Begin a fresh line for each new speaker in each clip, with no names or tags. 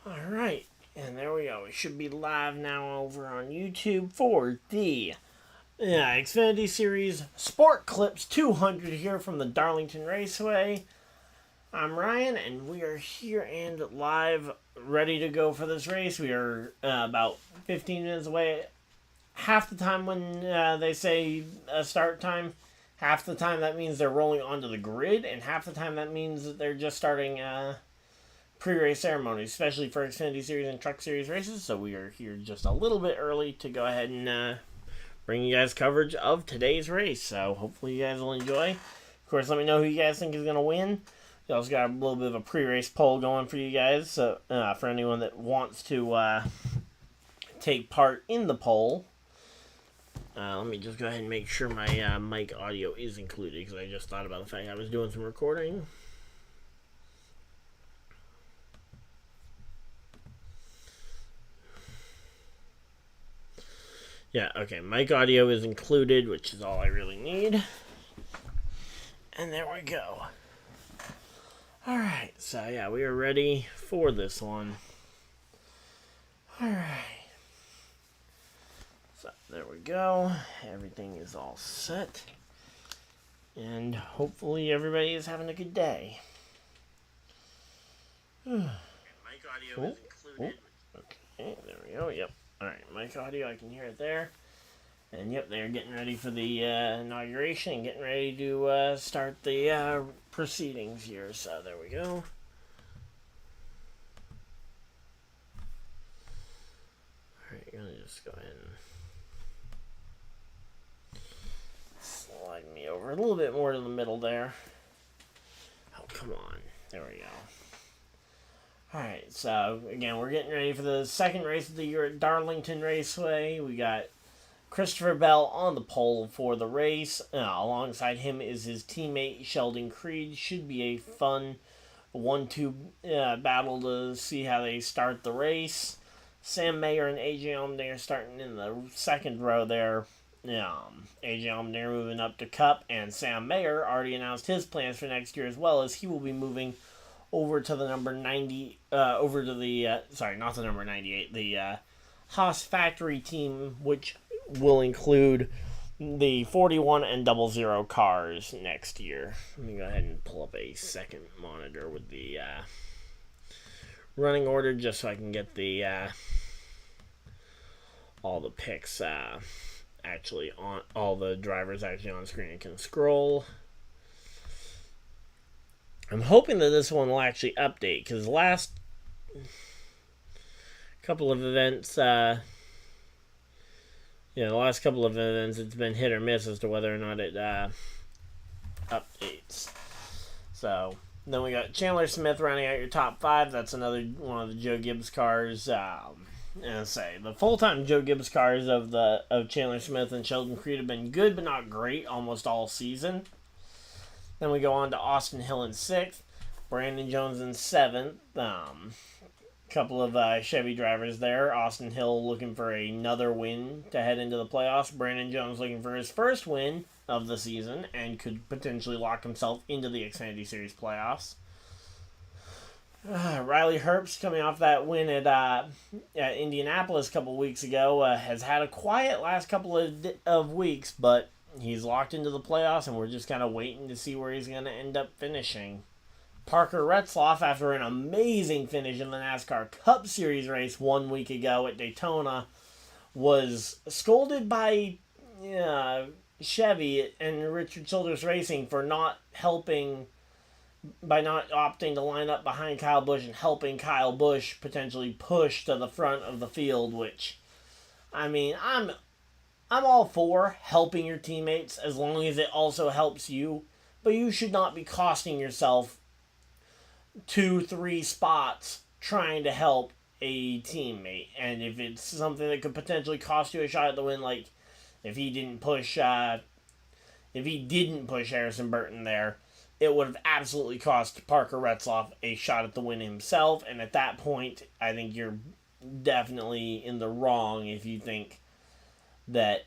Alright, and there we go. It should be live now over on YouTube for the Xfinity Series Sport Clips 200 here from the Darlington Raceway. I'm Ryan, and we are here and live, ready to go for this race. We are about 15 minutes away. Half the time when they say start time, half the time that means they're rolling onto the grid, and half the time that means that they're just starting pre-race ceremonies, especially for Xfinity Series and Truck Series races. So we are here just a little bit early to go ahead and bring you guys coverage of today's race. So hopefully you guys will enjoy. Of course, let me know who you guys think is going to win. We also got a little bit of a pre-race poll going for you guys. So for anyone that wants to take part in the poll. Let me just go ahead and make sure my mic audio is included, because I just thought about the fact I was doing some recording. Yeah, okay, mic audio is included, which is all I really need. And there we go. Alright, so yeah, we are ready for this one. Alright. So there we go. Everything is all set. And hopefully everybody is having a good day. Mic audio is included. Okay, there we go, yep. Alright, mic audio, I can hear it there. And yep, they're getting ready for the inauguration and getting ready to start the proceedings here. So there we go. Alright, I'm going to just go ahead and slide me over a little bit more to the middle there. Oh, come on. There we go. Alright, so again, we're getting ready for the second race of the year at Darlington Raceway. We got Christopherbell on the pole for the race. Alongside him is his teammate Sheldoncreed. Should be a fun 1-2 battle to see how they start the race. Sammayer and AJ Allmendinger starting in the second row there. AJ Allmendinger moving up to Cup, and Sammayer already announced his plans for next year, as well as he will be moving over to the number 90, over to the, sorry, not the number 98, the Haas factory team, which will include the 41 and 00 cars next year. Let me go ahead and pull up a second monitor with the running order, just so I can get the all the picks actually on, all the drivers actually on screen and can scroll. I'm hoping that this one will actually update, because the last couple of events, the last couple of events, it's been hit or miss as to whether or not it updates. So, then we got Chandler Smith rounding out your top 5. That's another one of the Joe Gibbs cars. And say the full-time Joe Gibbs cars of Chandler Smith and Sheldoncreed have been good, but not great almost all season. Then we go on to Austin Hill in 6th, Brandon Jones in 7th. Couple of Chevy drivers there. Austin Hill looking for another win to head into the playoffs. Brandon Jones looking for his first win of the season and could potentially lock himself into the Xfinity Series playoffs. Riley Herbst, coming off that win at Indianapolis a couple weeks ago, has had a quiet last couple of weeks, but he's locked into the playoffs, and we're just kind of waiting to see where he's going to end up finishing. Parker Retzlaff, after an amazing finish in the NASCAR Cup Series race 1 week ago at Daytona, was scolded by Chevy and Richard Childress Racing for not opting to line up behind Kyle Busch and helping Kyle Busch potentially push to the front of the field, which, I mean, I'm all for helping your teammates as long as it also helps you, but you should not be costing yourself 2-3 spots trying to help a teammate. And if it's something that could potentially cost you a shot at the win, like if he didn't push Harrison Burton there, it would have absolutely cost Parker Retzlaff a shot at the win himself. And at that point, I think you're definitely in the wrong if you think that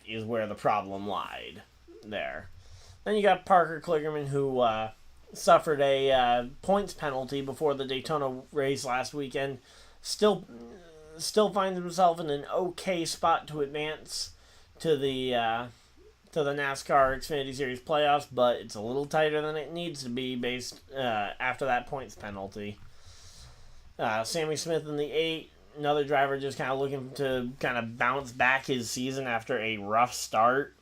is where the problem lied there. Then you got Parker Kligerman, who suffered a points penalty before the Daytona race last weekend. Still finds himself in an okay spot to advance to the NASCAR Xfinity Series playoffs, but it's a little tighter than it needs to be based after that points penalty. Sammy Smith in the 8, another driver just kind of looking to kind of bounce back his season after a rough start.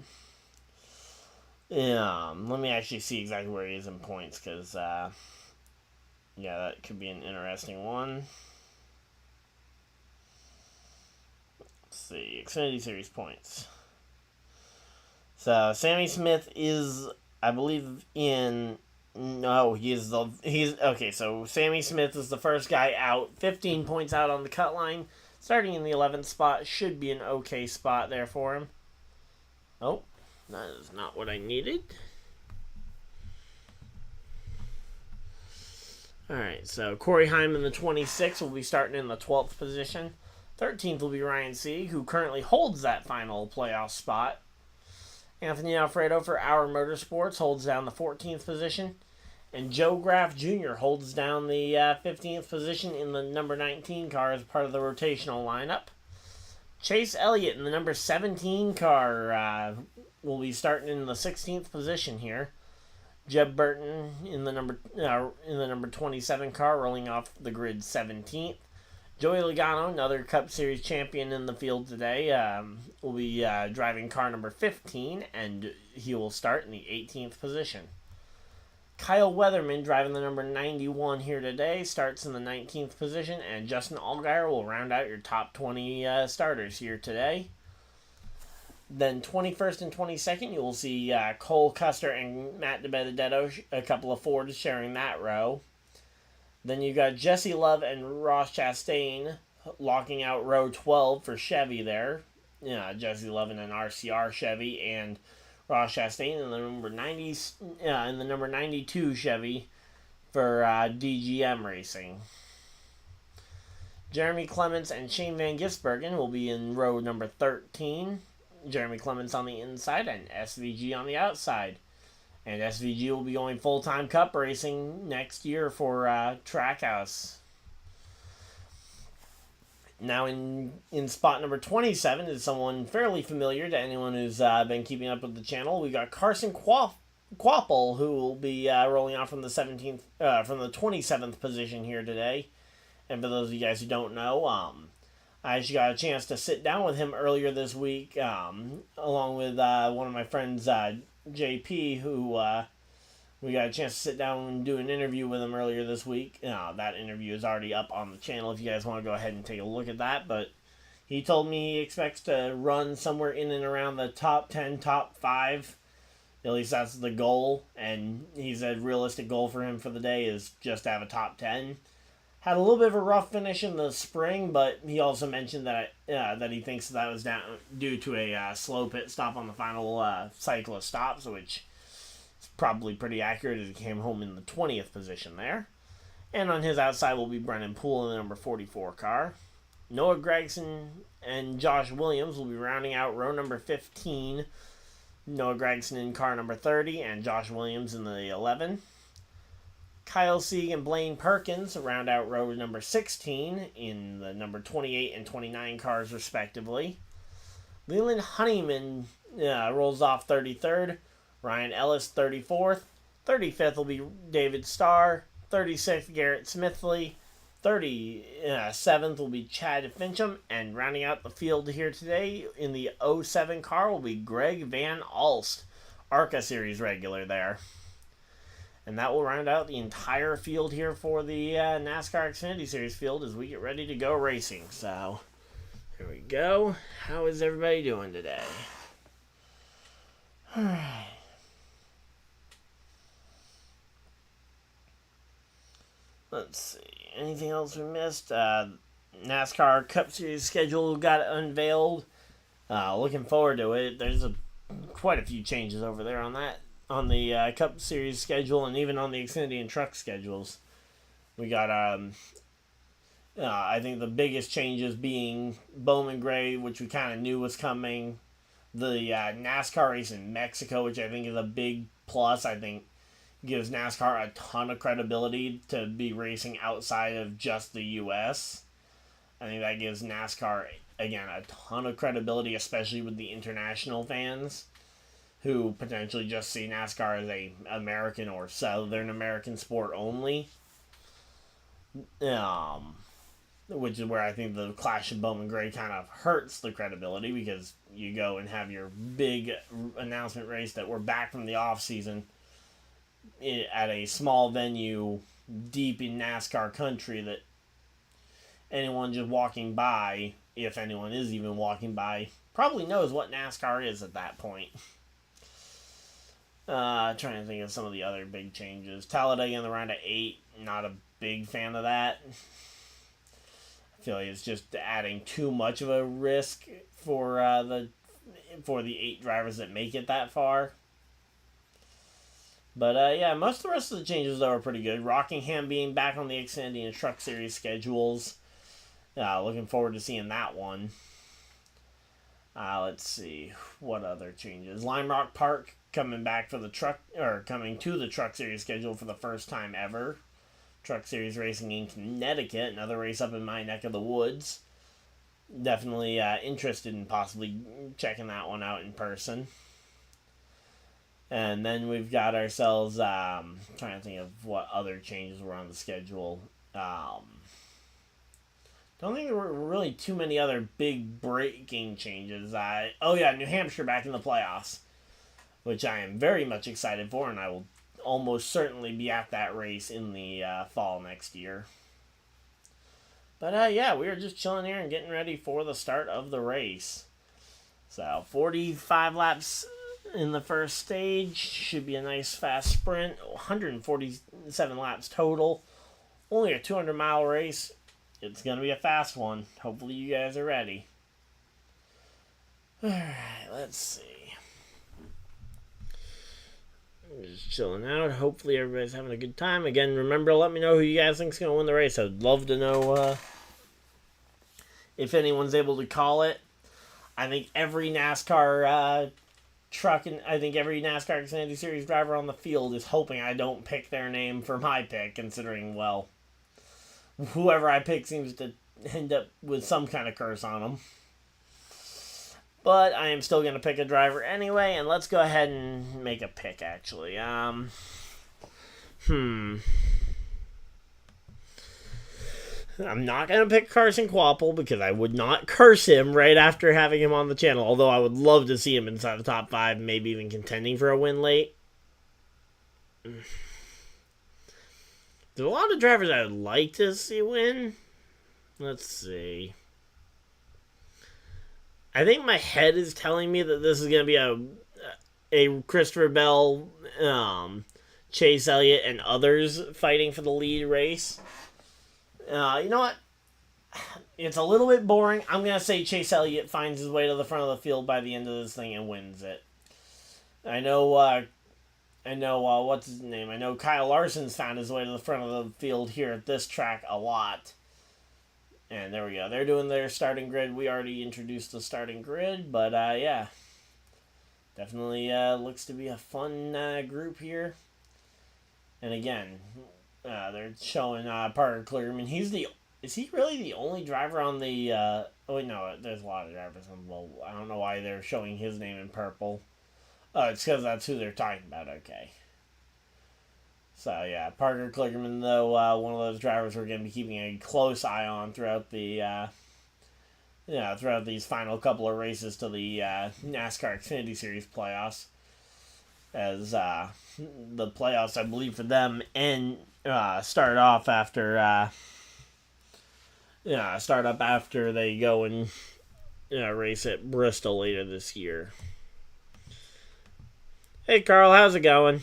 Let me actually see exactly where he is in points, because yeah, that could be an interesting one. Let's see, Xfinity Series points. So Sammy Smith is, I believe, okay, so Sammy Smith is the first guy out, 15 points out on the cut line, starting in the 11th spot. Should be an okay spot there for him. Oh, that is not what I needed. Alright, so Corey Hyman, the 26th, will be starting in the 12th position. 13th will be Ryan Sieg, who currently holds that final playoff spot. Anthony Alfredo for Our Motorsports holds down the 14th position. And Joe Graff Jr. holds down the 15th position in the number 19 car as part of the rotational lineup. Chase Elliott in the number 17 car will be starting in the 16th position here. Jeb Burton in the number 27 car, rolling off the grid 17th. Joey Logano, another Cup Series champion in the field today, will be driving car number 15, and he will start in the 18th position. Kyle Weatherman, driving the number 91 here today, starts in the 19th position, and Justin Allgaier will round out your top 20 starters here today. Then 21st and 22nd, you will see Cole Custer and Matt DiBenedetto, a couple of Fords sharing that row. Then you got Jesse Love and Ross Chastain locking out row 12 for Chevy there. Jesse Love in an RCR Chevy, and Ross Chastain in the number 92 Chevy for DGM Racing. Jeremy Clements and Shane Van Gisbergen will be in row number 13. Jeremy Clements on the inside and SVG on the outside. And SVG will be going full-time Cup racing next year for Trackhouse. Now in spot number 27 is someone fairly familiar to anyone who's been keeping up with the channel. We got Carson Kvapil, who will be rolling out from the 27th position here today. And for those of you guys who don't know, I actually got a chance to sit down with him earlier this week, along with one of my friends, JP, who we got a chance to sit down and do an interview with him earlier this week. That interview is already up on the channel if you guys want to go ahead and take a look at that. But he told me he expects to run somewhere in and around the top 10, top 5. At least that's the goal. And he said realistic goal for him for the day is just to have a top 10. Had a little bit of a rough finish in the spring, but he also mentioned that he thinks that was due to a slow pit stop on the final cycle of stops, which is probably pretty accurate as he came home in the 20th position there. And on his outside will be Brennan Poole in the number 44 car. Noah Gragson and Josh Williams will be rounding out row number 15. Noah Gragson in car number 30 and Josh Williams in the 11. Kyle Sieg and Blaine Perkins round out row number 16 in the number 28 and 29 cars, respectively. Leland Honeyman rolls off 33rd. Ryan Ellis, 34th. 35th will be David Starr. 36th, Garrett Smithley. 37th will be Chad Fincham. And rounding out the field here today in the 07 car will be Greg Van Alst, ARCA Series regular there. And that will round out the entire field here for the NASCAR Xfinity Series field as we get ready to go racing. So, here we go. How is everybody doing today? Alright. Let's see. Anything else we missed? NASCAR Cup Series schedule got unveiled. Looking forward to it. There's quite a few changes over there on that. On the Cup Series schedule and even on the Xfinity and Truck schedules. We got, I think the biggest changes being Bowman Gray, which we kind of knew was coming. The NASCAR race in Mexico, which I think is a big plus. I think gives NASCAR a ton of credibility to be racing outside of just the U.S. I think that gives NASCAR, again, a ton of credibility, especially with the international fans who potentially just see NASCAR as a American or Southern American sport only. Which is where I think the Clash of Bowman Gray kind of hurts the credibility, because you go and have your big announcement race that we're back from the off season at a small venue deep in NASCAR country that anyone just walking by, if anyone is even walking by, probably knows what NASCAR is at that point. Trying to think of some of the other big changes. Talladega in the round of 8, not a big fan of that. I feel like it's just adding too much of a risk for the 8 drivers that make it that far. But yeah, most of the rest of the changes though are pretty good. Rockingham being back on the Xfinity and Truck Series schedules. Looking forward to seeing that one. Let's see what other changes. Lime Rock Park coming to the Truck Series schedule for the first time ever. Truck Series Racing in Connecticut, another race up in my neck of the woods. Definitely interested in possibly checking that one out in person. And then we've got ourselves, trying to think of what other changes were on the schedule. Don't think there were really too many other big breaking changes. New Hampshire back in the playoffs, which I am very much excited for, and I will almost certainly be at that race in the fall next year. But yeah, we are just chilling here and getting ready for the start of the race. So 45 laps in the first stage. Should be a nice fast sprint. 147 laps total. Only a 200-mile race. It's going to be a fast one. Hopefully you guys are ready. Alright, let's see. I'm just chilling out. Hopefully everybody's having a good time. Again, remember, let me know who you guys think is going to win the race. I'd love to know if anyone's able to call it. I think every NASCAR truck and I think every NASCAR Xfinity Series driver on the field is hoping I don't pick their name for my pick, considering, well, whoever I pick seems to end up with some kind of curse on them. But I am still going to pick a driver anyway, and let's go ahead and make a pick, actually. I'm not going to pick carsonkvapil because I would not curse him right after having him on the channel, although I would love to see him inside the top 5, maybe even contending for a win late. There's a lot of drivers I would like to see win. Let's see. I think my head is telling me that this is going to be a Christopher Bell, Chase Elliott, and others fighting for the lead race. You know what? It's a little bit boring. I'm going to say Chase Elliott finds his way to the front of the field by the end of this thing and wins it. I know, what's his name? I know Kyle Larson's found his way to the front of the field here at this track a lot. And there we go. They're doing their starting grid. We already introduced the starting grid, but yeah. Definitely looks to be a fun group here. And again, they're showing Parker Kligerman. Is he really the only driver on the... no, there's a lot of drivers on... Well, I don't know why they're showing his name in purple. Oh, it's because that's who they're talking about. Okay. So, yeah, Parker Kligerman, though, one of those drivers we're going to be keeping a close eye on throughout the... throughout these final couple of races to the NASCAR Xfinity Series playoffs. As the playoffs, I believe, for them start off after they go and race at Bristol later this year. Hey Carl, how's it going?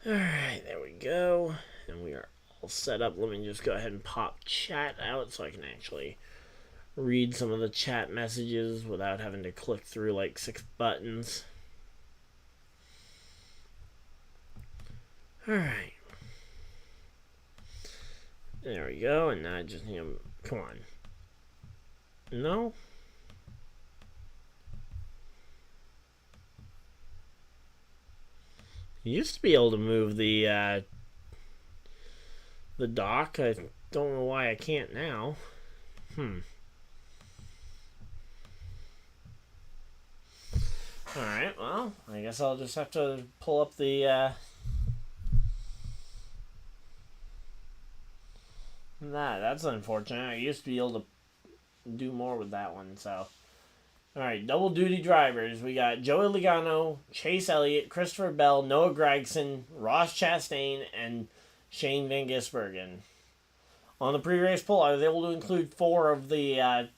Alright, there we go. And we are all set up. Let me just go ahead and pop chat out so I can actually read some of the chat messages without having to click through like 6 buttons. Alright. There we go. And now I just need to... Come on. No? You used to be able to move the dock. I don't know why I can't now. Alright, well, I guess I'll just have to pull up the that's unfortunate. I used to be able to do more with that one, so. Alright, double duty drivers. We got Joey Logano, Chase Elliott, Christopher Bell, Noah Gragson, Ross Chastain, and Shane Van Gisbergen. On the pre-race poll, I was able to include 4 of the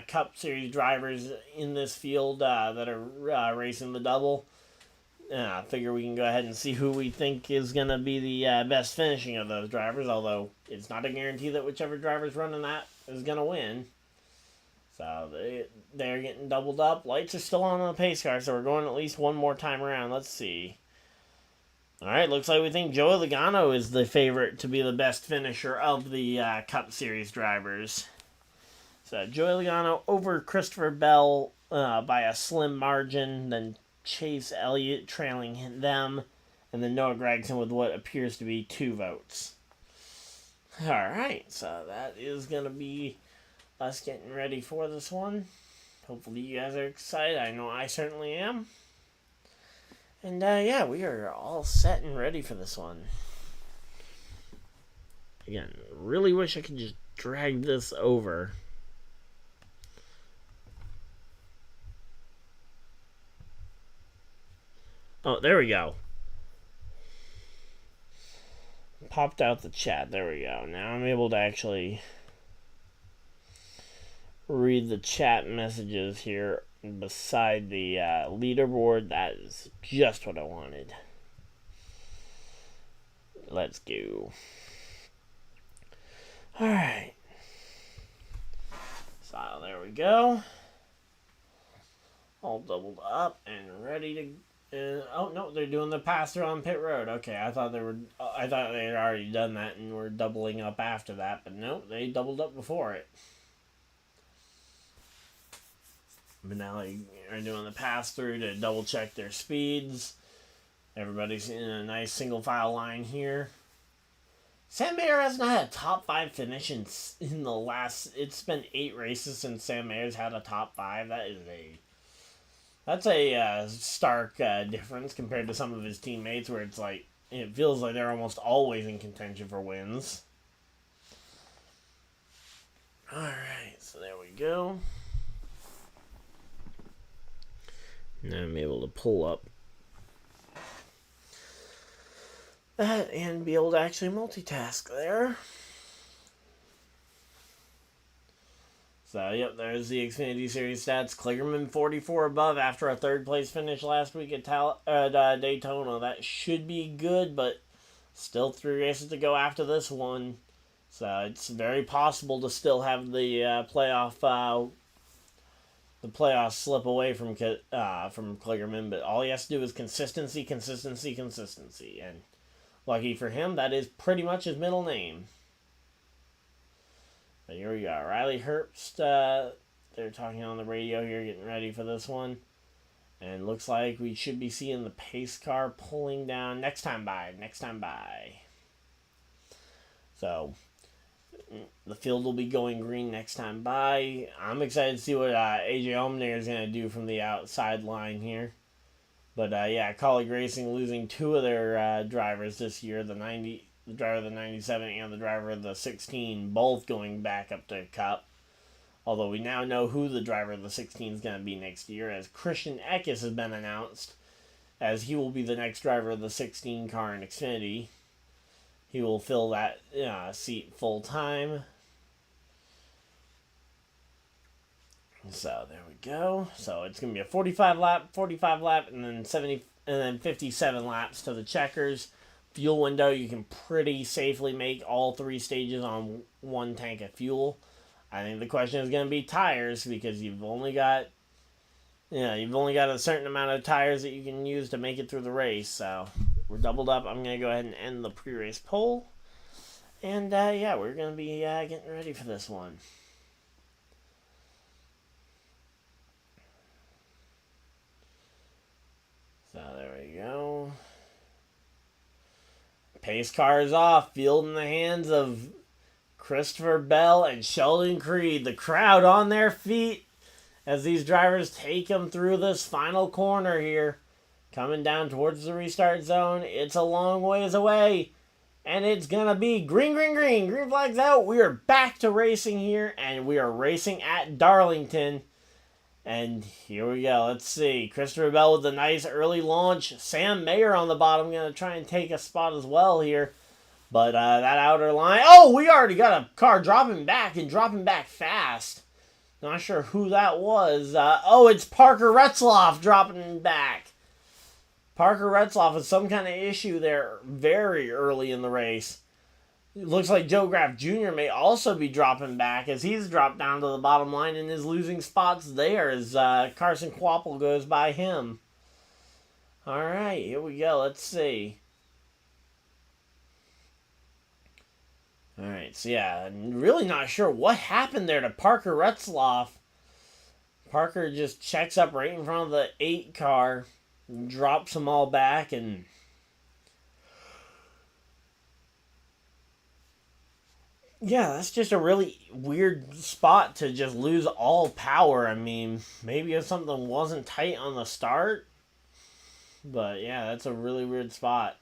Cup Series drivers in this field that are racing the double. I figure we can go ahead and see who we think is going to be the best finishing of those drivers, although it's not a guarantee that whichever driver's running that is going to win. So they're getting doubled up. Lights are still on the pace car, so we're going at least one more time around. Let's see. Alright, looks like we think Joey Logano is the favorite to be the best finisher of the Cup Series drivers. So Joey Logano over Christopher Bell by a slim margin, then Chase Elliott trailing them, and then Noah Gragson with what appears to be 2 votes. Alright, so that is going to be us getting ready for this one. Hopefully you guys are excited. I know I certainly am. And yeah, we are all set and ready for this one. Again, really wish I could just drag this over. Oh, there we go. Popped out the chat. There we go. Now I'm able to actually read the chat messages here beside the leaderboard. That is just what I wanted. Let's go. Alright. So there we go. All doubled up and ready to. Oh no, they're doing the pass through on pit road. Okay, I thought they had already done that and were doubling up after that, but no, they doubled up before it. But now they are doing the pass through to double check their speeds. Everybody's in a nice single file line here. Sammayer hasn't had a top 5 finish in the last. It's been 8 races since Sammayer's had a top 5. That's a stark difference compared to some of his teammates, where it's like it feels like they're almost always in contention for wins. All right, so there we go. Now I'm able to pull up that and be able to actually multitask there. So, yep, there's the Xfinity Series stats. Kligerman 44 above after a 3rd place finish last week at Daytona. That should be good, but still 3 races to go after this one. So, it's very possible to still have the playoffs slip away from Kligerman, but all he has to do is consistency. And lucky for him, that is pretty much his middle name. But here we go. Riley Herbst, they're talking on the radio here, getting ready for this one. And looks like we should be seeing the pace car pulling down next time by. So, the field will be going green next time by. I'm excited to see what AJ Allmendinger is going to do from the outside line here. But yeah, Kaulig Racing losing 2 of their drivers this year, the driver of the 97 and the driver of the 16, both going back up to Cup. Although we now know who the driver of the 16 is going to be next year, as Christian Eckes has been announced, as he will be the next driver of the 16 car in Xfinity. He will fill that seat full time. So there we go. So it's going to be a 45 lap, and then 57 laps to the checkers. Fuel window, you can pretty safely make all 3 stages on 1 tank of fuel. I think the question is going to be tires, because you've only got a certain amount of tires that you can use to make it through the race. So we're doubled up. I'm going to go ahead and end the pre-race poll. And yeah, we're going to be getting ready for this one. So there we go. Pace car is off. Field in the hands of Christopherbell and Sheldoncreed. The crowd on their feet as these drivers take them through this final corner here. Coming down towards the restart zone. It's a long ways away. And it's going to be green, green, green. Green flag's out. We are back to racing here. And we are racing at Darlington. And here we go. Let's see. Christopher Bell with a nice early launch. Sammayer on the bottom. Going to try and take a spot as well here. But that outer line. Oh, we already got a car dropping back and dropping back fast. Not sure who that was. Oh, it's Parker Retzloff dropping back. Parker Retzloff has some kind of issue there very early in the race. It looks like Joe Graff Jr. may also be dropping back as he's dropped down to the bottom line and is losing spots there as carsonkvapil goes by him. All right, here we go. Let's see. All right, so yeah, I'm really not sure what happened there to Parker Retzloff. Parker just checks up right in front of the 8 car. Drops them all back and yeah, that's just a really weird spot to just lose all power. I mean, maybe if something wasn't tight on the start, but yeah, that's a really weird spot.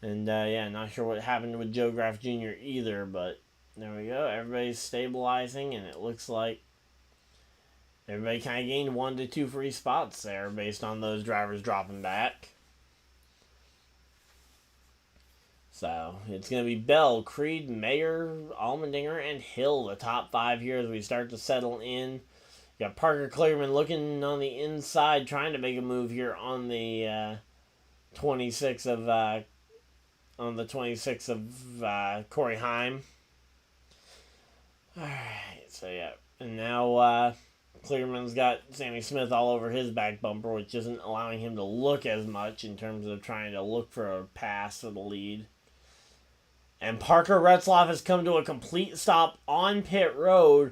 And yeah, not sure what happened with Joe Graff Jr. either, but there we go. Everybody's stabilizing and it looks like everybody kind of gained 1 to 2 free spots there based on those drivers dropping back. So, it's going to be Bell, Creed, Mayer, Allmendinger, and Hill, the top 5 here as we start to settle in. You got Parker Clearman looking on the inside, trying to make a move here on the 26th of Corey Heim. Alright, so yeah. And now Clearman's got Sammy Smith all over his back bumper, which isn't allowing him to look as much in terms of trying to look for a pass for the lead. And Parker Retzloff has come to a complete stop on pit road.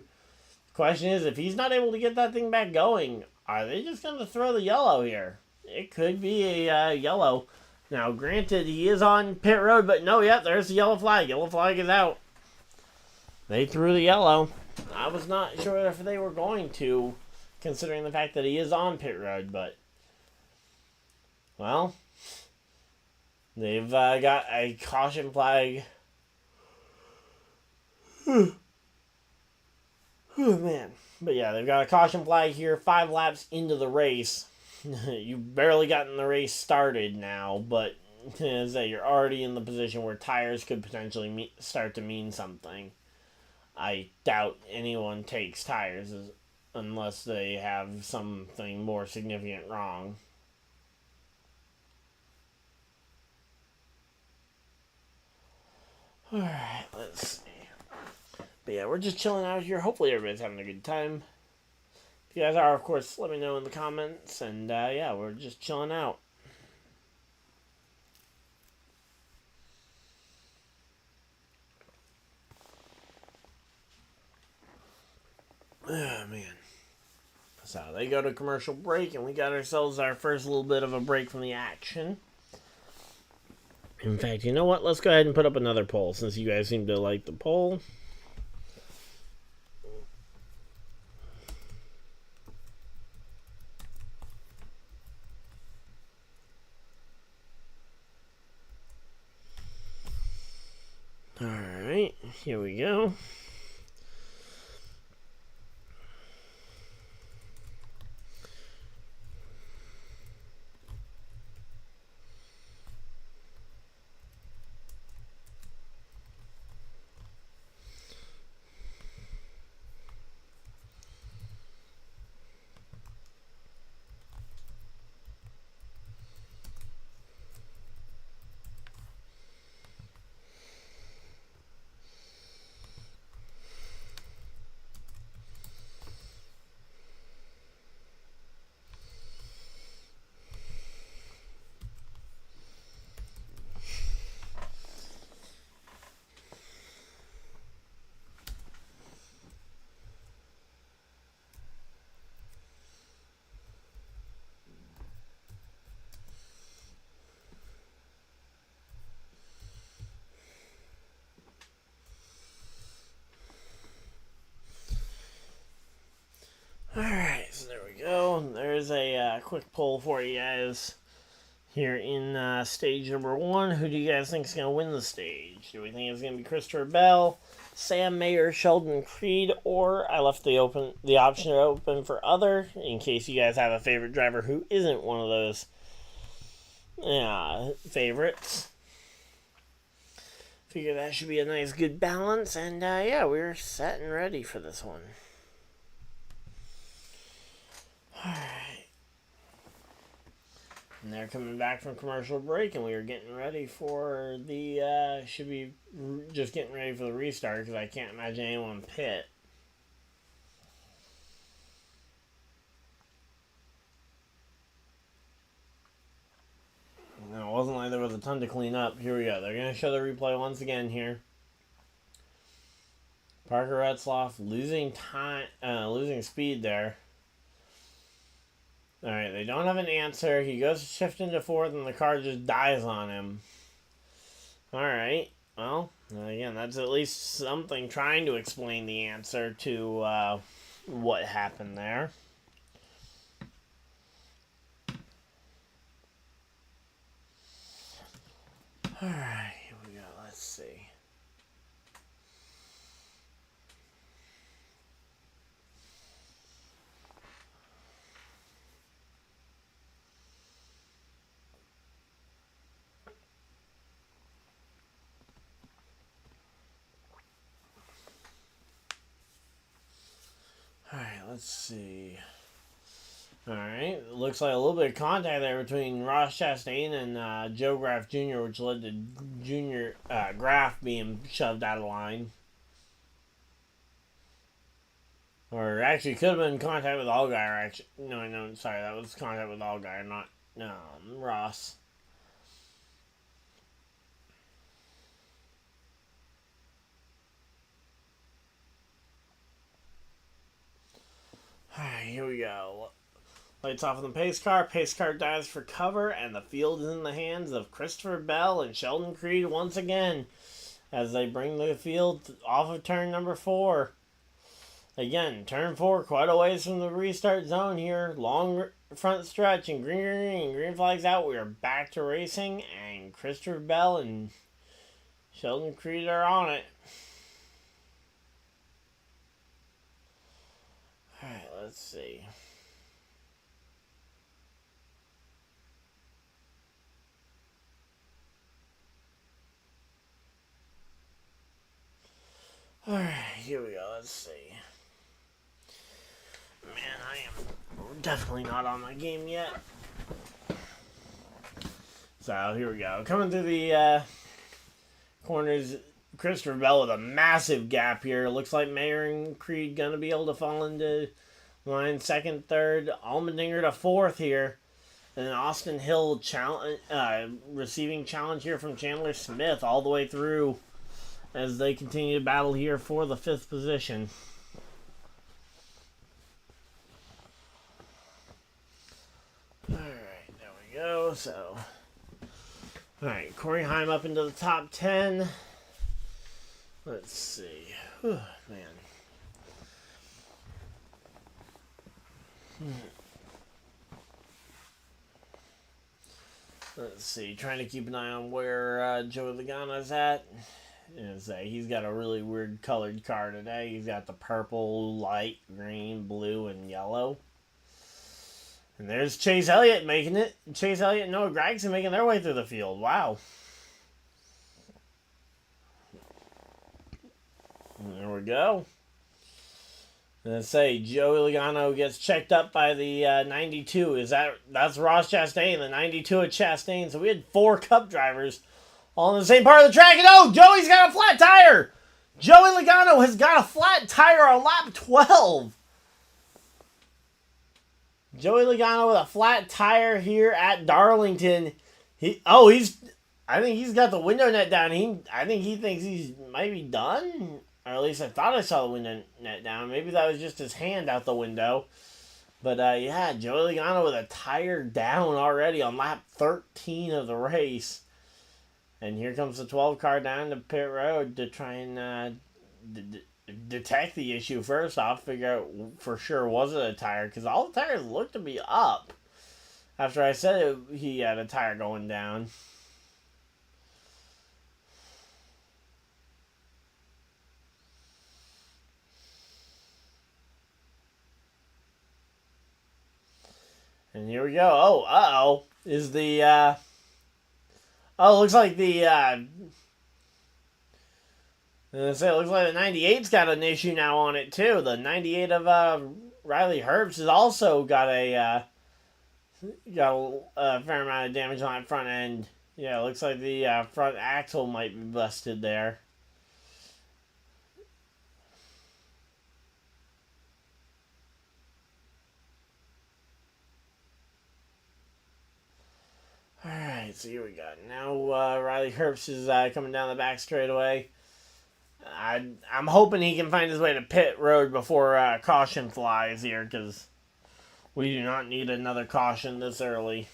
The question is, if he's not able to get that thing back going, are they just going to throw the yellow here? It could be a yellow. Now, granted, he is on pit road, but no, yeah, there's the yellow flag. Yellow flag is out. They threw the yellow. I was not sure if they were going to, considering the fact that he is on pit road, but well, they've got a caution flag. Oh, man. But yeah, they've got a caution flag here 5 laps into the race. You've barely gotten the race started now, but as I say, you're already in the position where tires could potentially start to mean something. I doubt anyone takes tires unless they have something more significant wrong. Alright, let's see. But yeah, we're just chilling out here. Hopefully everybody's having a good time. If you guys are, of course, let me know in the comments. And yeah, we're just chilling out. Oh, man. So they go to commercial break, and we got ourselves our first little bit of a break from the action. In fact, you know what? Let's go ahead and put up another poll, since you guys seem to like the poll. Alright, here we go. quick poll for you guys here in stage number 1. Who do you guys think is going to win the stage? Do we think it's going to be Christopherbell, Sammayer, Sheldoncreed, or I left the option open for other in case you guys have a favorite driver who isn't one of those favorites. Figure that should be a nice good balance, and yeah, we're set and ready for this one. Alright. And they're coming back from commercial break, and we are getting ready for the, should be just getting ready for the restart, because I can't imagine anyone pit. No, it wasn't like there was a ton to clean up. Here we go. They're going to show the replay once again here. Parker Retzloff losing speed there. Alright, they don't have an answer. He goes to shift into fourth and the car just dies on him. Alright, well, again, that's at least something trying to explain the answer to what happened there. Alright, here we go. Let's see. Alright, let's see. Alright, looks like a little bit of contact there between Ross Chastain and Joe Graf Jr., which led to Graf being shoved out of line. Or actually, could have been contact with Allgaier, actually. No, sorry, that was contact with Allgaier, not Ross. Alright, here we go. Lights off on the pace car. Pace car dives for cover, and the field is in the hands of Christopherbell and Sheldoncreed once again as they bring the field off of turn number 4. Again, turn 4, quite a ways from the restart zone here. Long front stretch, and green flags out. We are back to racing, and Christopherbell and Sheldoncreed are on it. Alright, let's see. Alright, here we go. Let's see. Man, I am definitely not on my game yet. So, here we go. Coming through the corners, Christopherbell with a massive gap here. Looks like Mayer and Creed going to be able to fall into line second, third. Allmendinger to fourth here. And Austin Hill receiving challenge here from Chandler Smith all the way through as they continue to battle here for the 5th position. Alright, there we go. So, alright, Corey Heim up into the top 10. Let's see. Whew, man. Let's see. Trying to keep an eye on where Joey Logano's at. He's got a really weird colored car today. He's got the purple, light, green, blue, and yellow. And there's Chase Elliott making it. Chase Elliott and Noah Gragson making their way through the field. Wow. There we go. Let's say Joey Logano gets checked up by the 92. That's Ross Chastain, the 92 at Chastain. So we had 4 Cup drivers all in the same part of the track. And oh, Joey's got a flat tire. Joey Logano has got a flat tire on lap 12. Joey Logano with a flat tire here at Darlington. I think he's got the window net down. I think he thinks he's maybe done. Or at least I thought I saw the window net down. Maybe that was just his hand out the window. But yeah, Joey Logano with a tire down already on lap 13 of the race. And here comes the 12 car down to pit road to try and detect the issue first off. Figure out for sure was it a tire. Because all the tires look to be up. after I said he had a tire going down. And here we go. Oh, uh-oh. Is the, oh, looks like the, it looks like the 98's got an issue now on it, too. The 98 of, Riley Herbst has also got a fair amount of damage on that front end. Yeah, it looks like the, front axle might be busted there. Alright, so here we go. Now Riley Herbst is coming down the back straightaway. I'm hoping he can find his way to pit road before caution flies here, because we do not need another caution this early.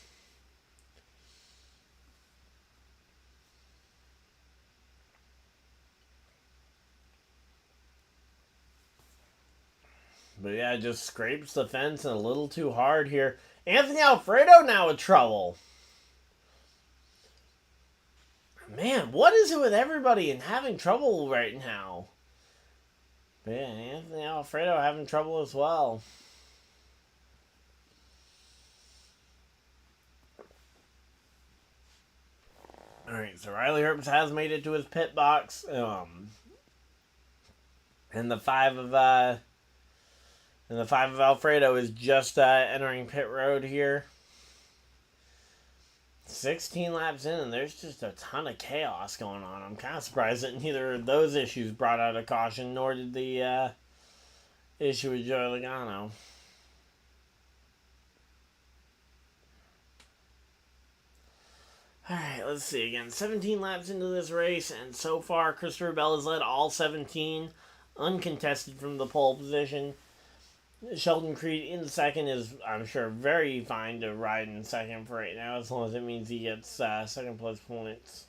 But yeah, just scrapes the fence and a little too hard here. Anthony Alfredo now in trouble. Man, what is it with everybody and having trouble right now? Man, Anthony Alfredo having trouble as well. Alright, so Riley Herbst has made it to his pit box. And the five of Alfredo is just entering pit road here. 16 laps in, and there's just a ton of chaos going on. I'm kind of surprised that neither of those issues brought out a caution, nor did the issue with Joey Logano. Alright, let's see again. 17 laps into this race, and so far Christopher Bell has led all 17, uncontested from the pole position. Sheldoncreed in second is, I'm sure, very fine to ride in second for right now, as long as it means he gets second place points.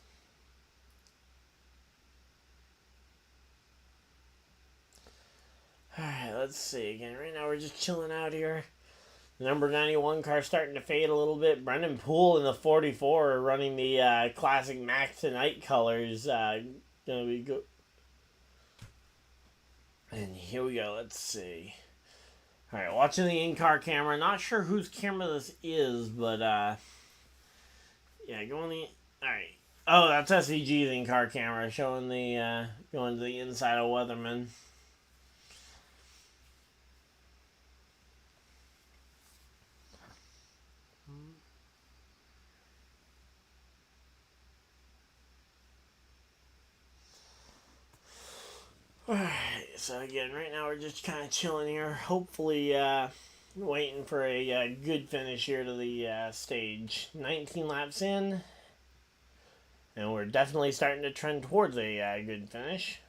Alright, let's see again. Right now we're just chilling out here. The number 91 car starting to fade a little bit. Brendan Poole in the 44 running the classic Max Tonight colors. Gonna be good. And here we go. Let's see. Alright, watching the in-car camera. Not sure whose camera this is, but, yeah, going the... Alright. Oh, that's SVG's in-car camera, showing the, going to the inside of Weatherman. Alright, so again, right now we're just kind of chilling here. Hopefully, waiting for a good finish here to the stage. 19 laps in, and we're definitely starting to trend towards a good finish.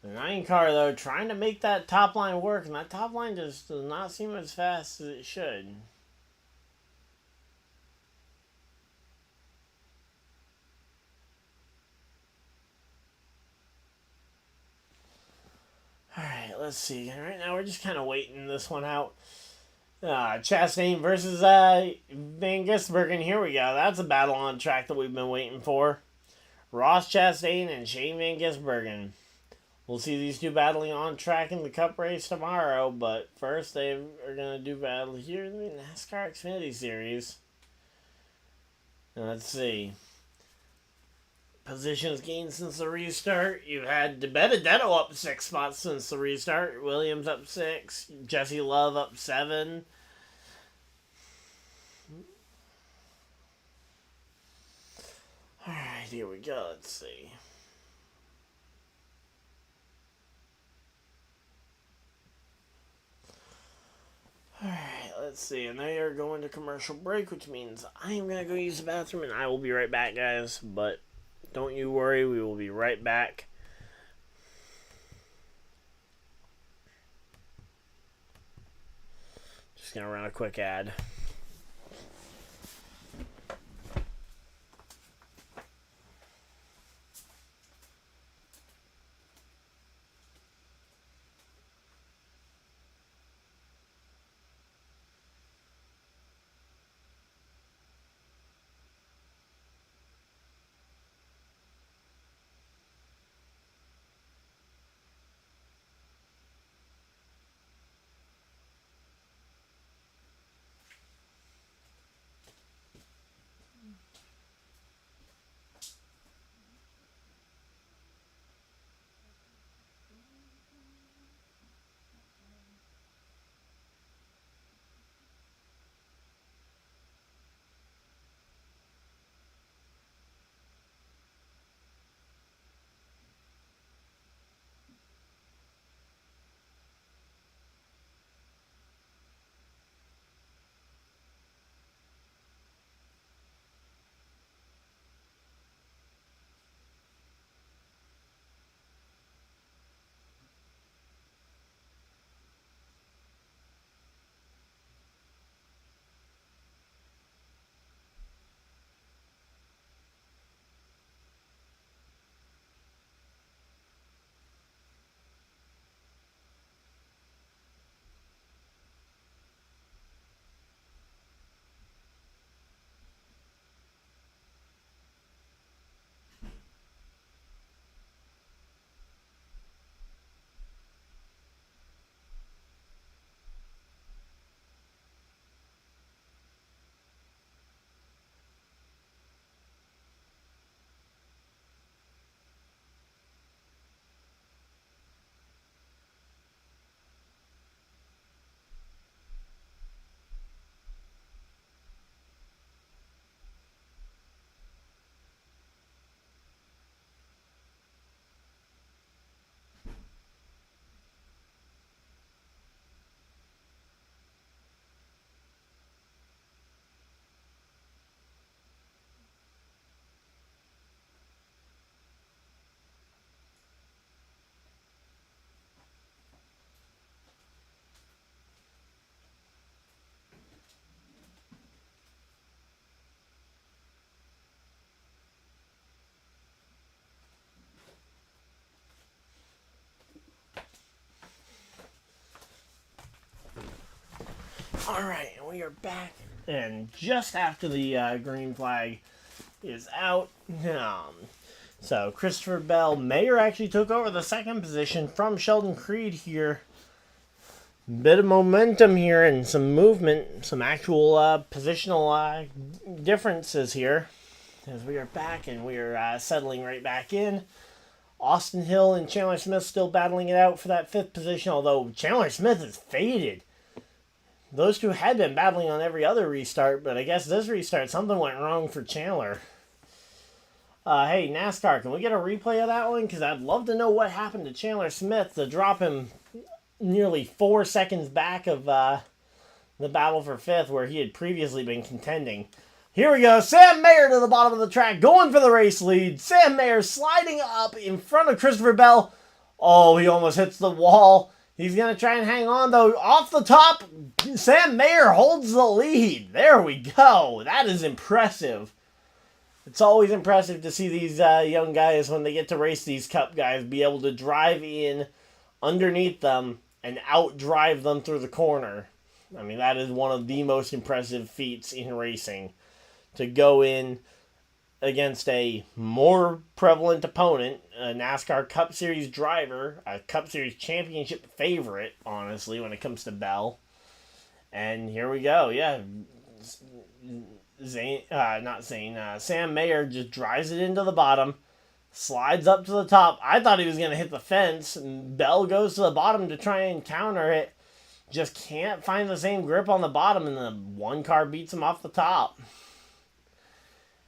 The 9 car, though, trying to make that top line work, and that top line just does not seem as fast as it should. Alright, let's see. Right now we're just kind of waiting this one out. Chastain versus Van Gisbergen. Here we go. That's a battle on track that we've been waiting for. Ross Chastain and Shane Van Gisbergen. We'll see these two battling on track in the Cup race tomorrow, but first they are going to do battle here in the NASCAR Xfinity Series. And let's see. Positions gained since the restart. You've had Benedetto up 6 spots since the restart. Williams up 6. Jesse Love up 7. Alright, here we go. Let's see. Alright, let's see. And they are going to commercial break, which means I am going to go use the bathroom, and I will be right back, guys. But don't you worry, we will be right back. Just going to run a quick ad. Alright, we are back. And just after the green flag is out, so Christopher Bell, Mayer actually took over the second position from Sheldoncreed here. Bit of momentum here and some movement, some actual positional differences here. As we are back and we are settling right back in. Austin Hill and Chandler Smith still battling it out for that fifth position, although Chandler Smith is faded. Those two had been battling on every other restart, but I guess this restart, something went wrong for Chandler. Hey, NASCAR, can we get a replay of that one? Because I'd love to know what happened to Chandler Smith to drop him nearly 4 seconds back of the battle for fifth, where he had previously been contending. Here we go. Sam Mayer to the bottom of the track, going for the race lead. Sam Mayer sliding up in front of Christopher Bell. Oh, he almost hits the wall. He's going to try and hang on, though. Off the top, Sam Mayer holds the lead. There we go. That is impressive. It's always impressive to see these young guys, when they get to race these Cup guys, be able to drive in underneath them and outdrive them through the corner. I mean, that is one of the most impressive feats in racing. To go in against a more prevalent opponent, a NASCAR Cup Series driver, a Cup Series championship favorite, honestly, when it comes to Bell. And here we go, yeah. Sam Mayer just drives it into the bottom, slides up to the top. I thought he was going to hit the fence, and Bell goes to the bottom to try and counter it. Just can't find the same grip on the bottom, and the one car beats him off the top.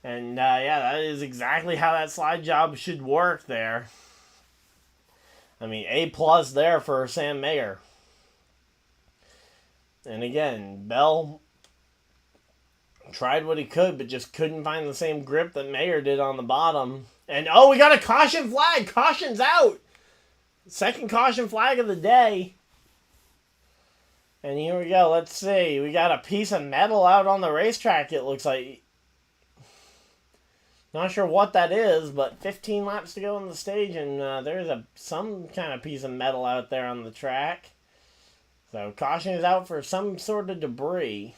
And, yeah, that is exactly how that slide job should work there. I mean, A+ there for Sam Mayer. And again, Bell tried what he could, but just couldn't find the same grip that Mayer did on the bottom. And, oh, we got a caution flag. Caution's out. Second caution flag of the day. And here we go. Let's see. We got a piece of metal out on the racetrack, it looks like. Not sure what that is, but 15 laps to go on the stage, and there's some kind of piece of metal out there on the track. So caution is out for some sort of debris.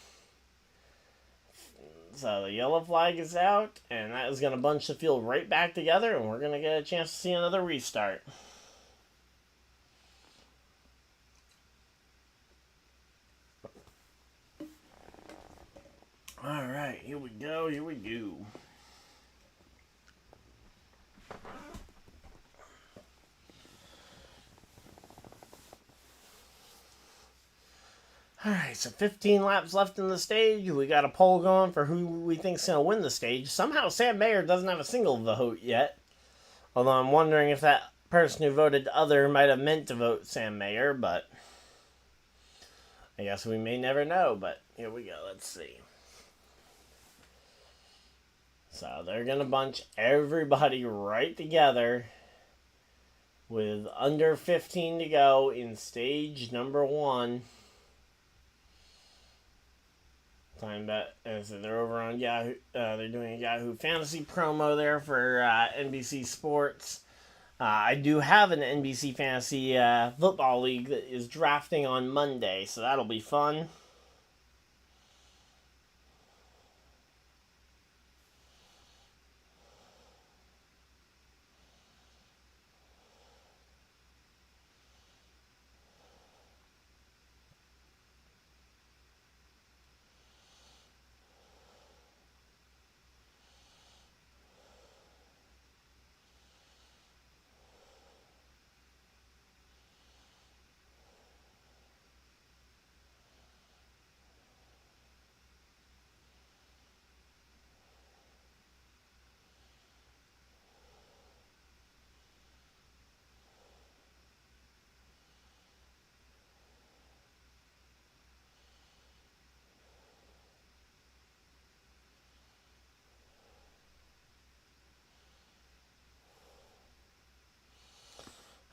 So the yellow flag is out, and that is going to bunch the field right back together, and we're going to get a chance to see another restart. All right, here we go, here we go. Alright, so 15 laps left in the stage. We got a poll going for who we think's going to win the stage. Somehow Sam Mayer doesn't have a single vote yet. Although I'm wondering if that person who voted other might have meant to vote Sam Mayer, but I guess we may never know. But here we go, let's see. So they're going to bunch everybody right together with under 15 to go in stage number 1. Time that as they're over on Yahoo, they're doing a Yahoo Fantasy promo there for NBC Sports. I do have an NBC Fantasy football league that is drafting on Monday, so that'll be fun.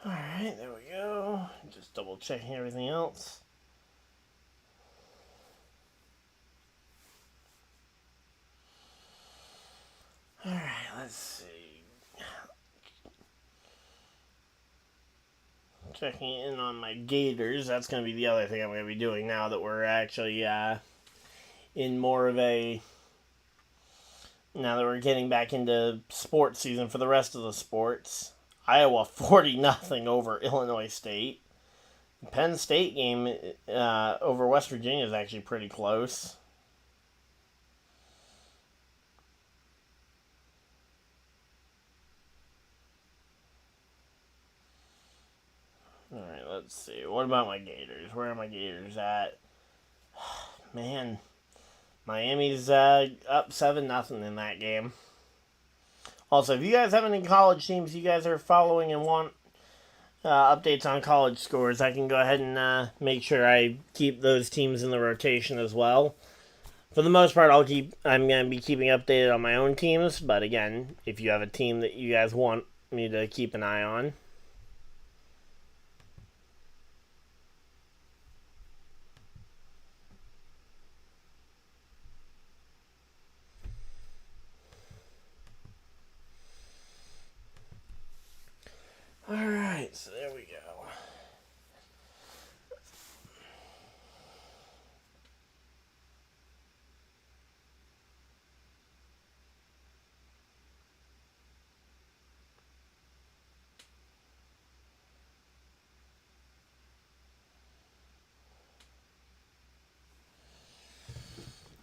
Alright, there we go. Just double checking everything else. Alright, let's see. checking in on my Gators. That's going to be the other thing I'm going to be doing now that we're actually in more of a... Now that we're getting back into sports season for the rest of the sports. Iowa 40-0 over Illinois State. The Penn State game over West Virginia is actually pretty close. Alright, let's see. What about my Gators? Where are my Gators at? Man, Miami's up 7-0 in that game. Also, if you guys have any college teams you guys are following and want updates on college scores, I can go ahead and make sure I keep those teams in the rotation as well. For the most part, I'm going to be keeping updated on my own teams, but again, if you have a team that you guys want me to keep an eye on. Alright, so there we go.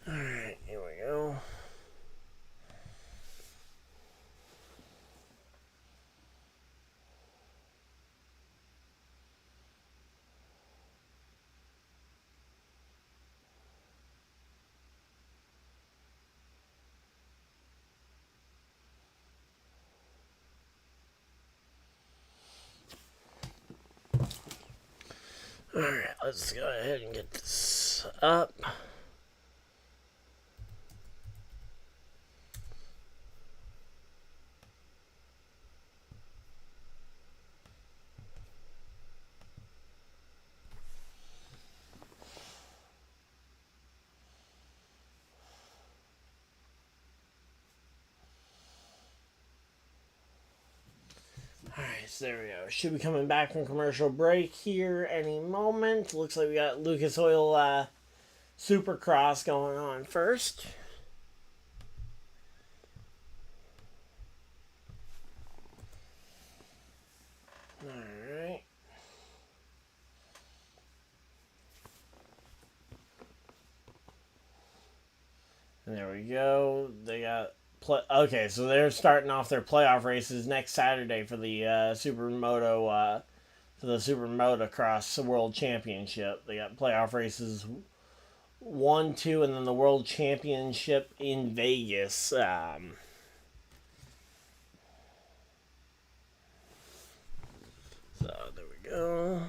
Alright, here we go. Alright, let's go ahead and get this up. Alright, so there we go. Should be coming back from commercial break here any moment. Looks like we got Lucas Oil Supercross going on first. Alright. And there we go. They got... Okay, so they're starting off their playoff races next Saturday for the Supermotocross World Championship. They got playoff races 1, 2, and then the World Championship in Vegas. So there we go.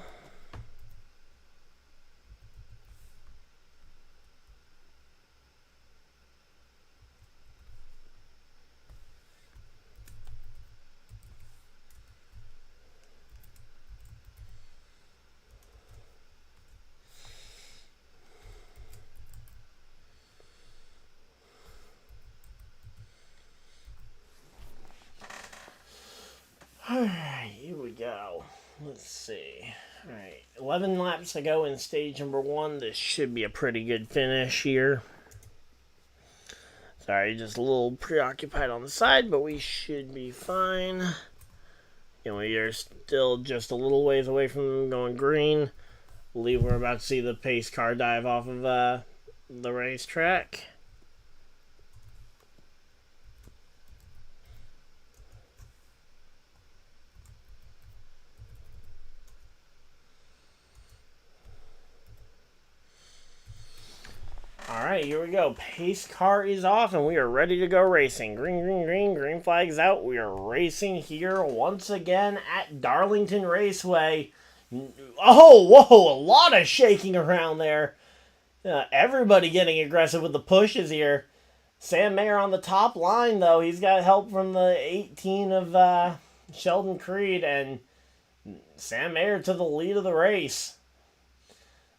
Alright, here we go. Let's see. Alright, 11 laps to go in stage number 1. This should be a pretty good finish here. Sorry, just a little preoccupied on the side, but we should be fine. And we are still just a little ways away from going green. I believe we're about to see the pace car dive off of the racetrack. Alright, here we go. Pace car is off and we are ready to go racing. Green, green, green. Green flag's out. We are racing here once again at Darlington Raceway. Oh, whoa, a lot of shaking around there. Everybody getting aggressive with the pushes here. Sammayer on the top line, though. He's got help from the 18 of Sheldoncreed, and Sammayer to the lead of the race.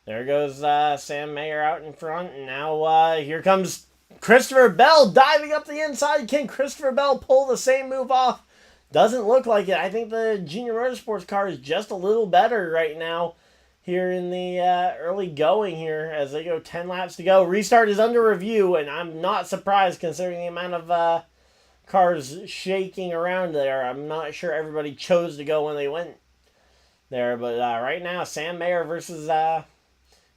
There goes Sammayer out in front, and now here comes Christopher Bell diving up the inside. Can Christopher Bell pull the same move off? doesn't look like it. I think the Junior Motorsports car is just a little better right now here in the early going here as they go 10 laps to go. Restart is under review, and I'm not surprised considering the amount of cars shaking around there. I'm not sure everybody chose to go when they went there, but right now, Sammayer versus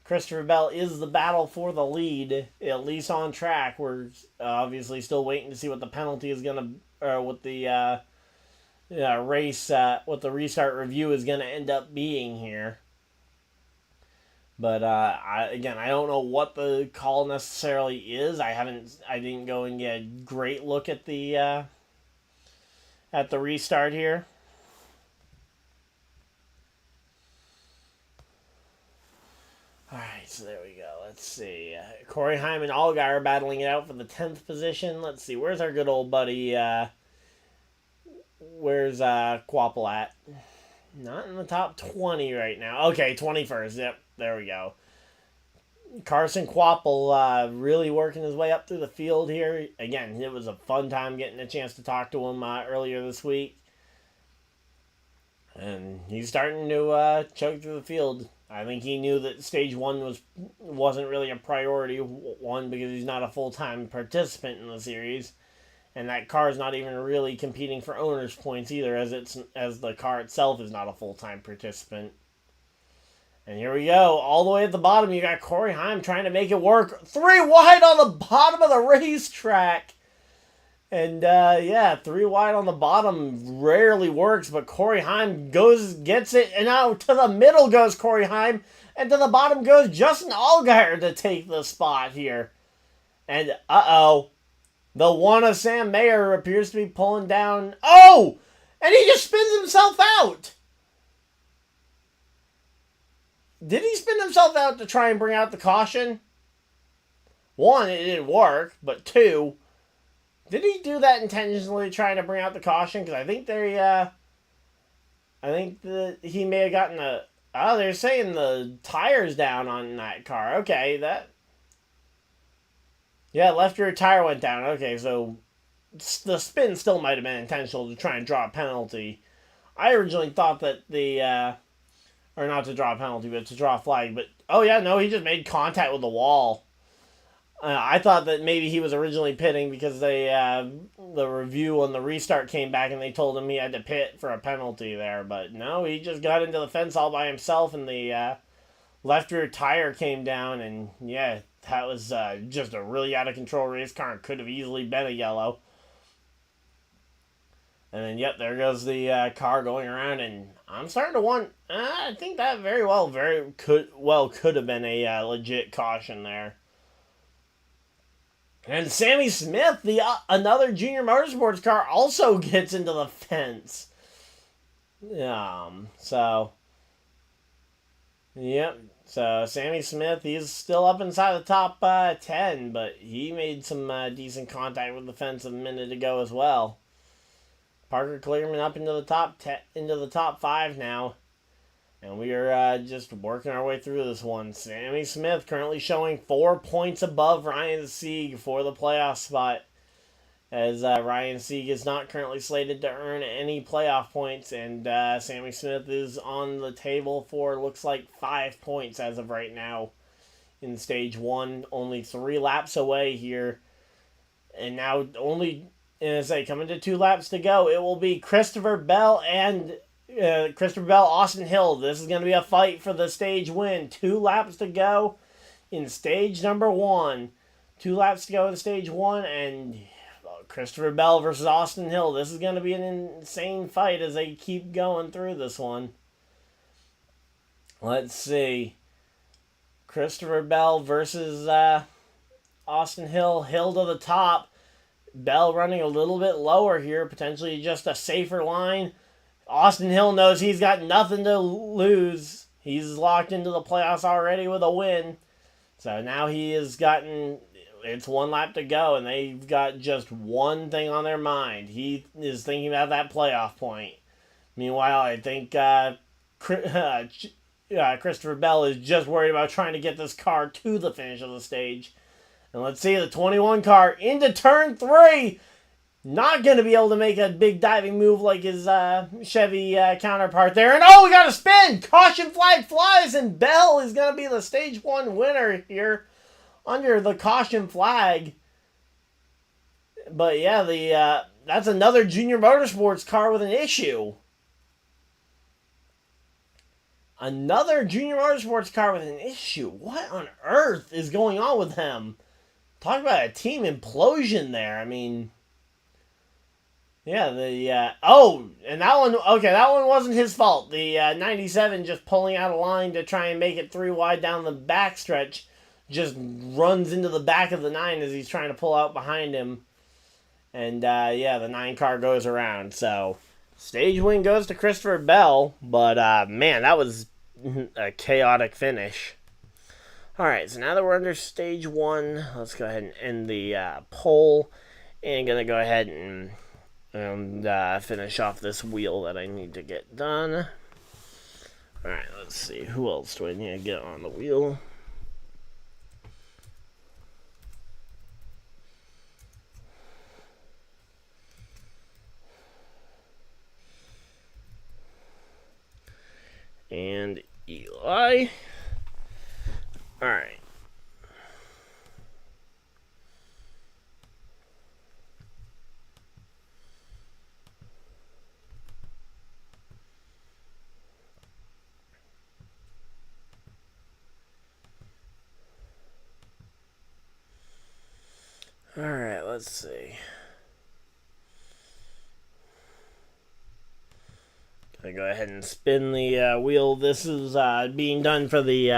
Christopher Bell is the battle for the lead, at least on track. We're obviously still waiting to see what the penalty is going to, what the race, what the restart review is going to end up being here. But I don't know what the call necessarily is. I didn't go and get a great look at the restart here. All right, so there we go. Let's see. Corey Heim and Allgaier are battling it out for the 10th position. Let's see. Where's our good old buddy? Where's Kvapil at? Not in the top 20 right now. Okay, 21st. Yep, there we go. Carsonkvapil really working his way up through the field here. Again, it was a fun time getting a chance to talk to him earlier this week. And he's starting to choke through the field. I think he knew that stage one wasn't really a priority, one, because he's not a full-time participant in the series. And that car is not even really competing for owner's points either, as the car itself is not a full-time participant. And here we go. All the way at the bottom, you got Corey Heim trying to make it work. 3 wide on the bottom of the racetrack. And, 3 wide on the bottom rarely works, but Corey Heim gets it, and now to the middle goes Corey Heim, and to the bottom goes Justin Allgaier to take the spot here. And, the one of Sammayer appears to be pulling down. Oh! And he just spins himself out! Did he spin himself out to try and bring out the caution? 1, it didn't work, but 2, did he do that intentionally trying to bring out the caution? Because I think he may have gotten they're saying the tire's down on that car. Okay, left rear tire went down. Okay, so the spin still might have been intentional to try and draw a penalty. I originally thought that or not to draw a penalty, but to draw a flag. But, he just made contact with the wall. I thought that maybe he was originally pitting because the review on the restart came back and they told him he had to pit for a penalty there. But no, he just got into the fence all by himself and the left rear tire came down. And that was just a really out of control race car and could have easily been a yellow. And then, there goes the car going around, and I'm starting to I think that could have been a legit caution there. And Sammy Smith, another Junior Motorsports car, also gets into the fence. So Sammy Smith, he's still up inside the top 10, but he made some decent contact with the fence a minute ago as well. Parker Clearman up into the top 5 now. And we are just working our way through this one. Sammy Smith currently showing 4 points above Ryan Sieg for the playoff spot. As Ryan Sieg is not currently slated to earn any playoff points. And Sammy Smith is on the table for, looks like, 5 points as of right now in stage 1. Only 3 laps away here. And now coming to 2 laps to go, it will be Christopher Bell, Austin Hill. This is going to be a fight for the stage win. 2 laps to go in stage number 1. 2 laps to go in stage 1, and Christopher Bell versus Austin Hill. This is going to be an insane fight as they keep going through this one. Let's see. Christopher Bell versus Austin Hill. Hill to the top. Bell running a little bit lower here, potentially just a safer line. Austin Hill knows he's got nothing to lose. He's locked into the playoffs already with a win. So now it's 1 lap to go, and they've got just one thing on their mind. He is thinking about that playoff point. Meanwhile, I think Christopher Bell is just worried about trying to get this car to the finish of the stage. And let's see, the 21 car into turn 3. Not going to be able to make a big diving move like his Chevy counterpart there. And oh, we got a spin! Caution flag flies, and Bell is going to be the Stage 1 winner here under the caution flag. But yeah, that's another Junior Motorsports car with an issue. Another Junior Motorsports car with an issue. What on earth is going on with him? Talk about a team implosion there. I mean... Yeah, and that one, okay, that one wasn't his fault. The 97 just pulling out a line to try and make it 3 wide down the backstretch just runs into the back of the 9 as he's trying to pull out behind him. And, the 9 car goes around. So, stage win goes to Christopher Bell, but, man, that was a chaotic finish. Alright, so now that we're under stage 1, let's go ahead and end the poll. And gonna go ahead and finish off this wheel that I need to get done. Alright, let's see. Who else do I need to get on the wheel? And Eli. Alright. Alright, let's see. Gonna go ahead and spin the wheel. This is being done for the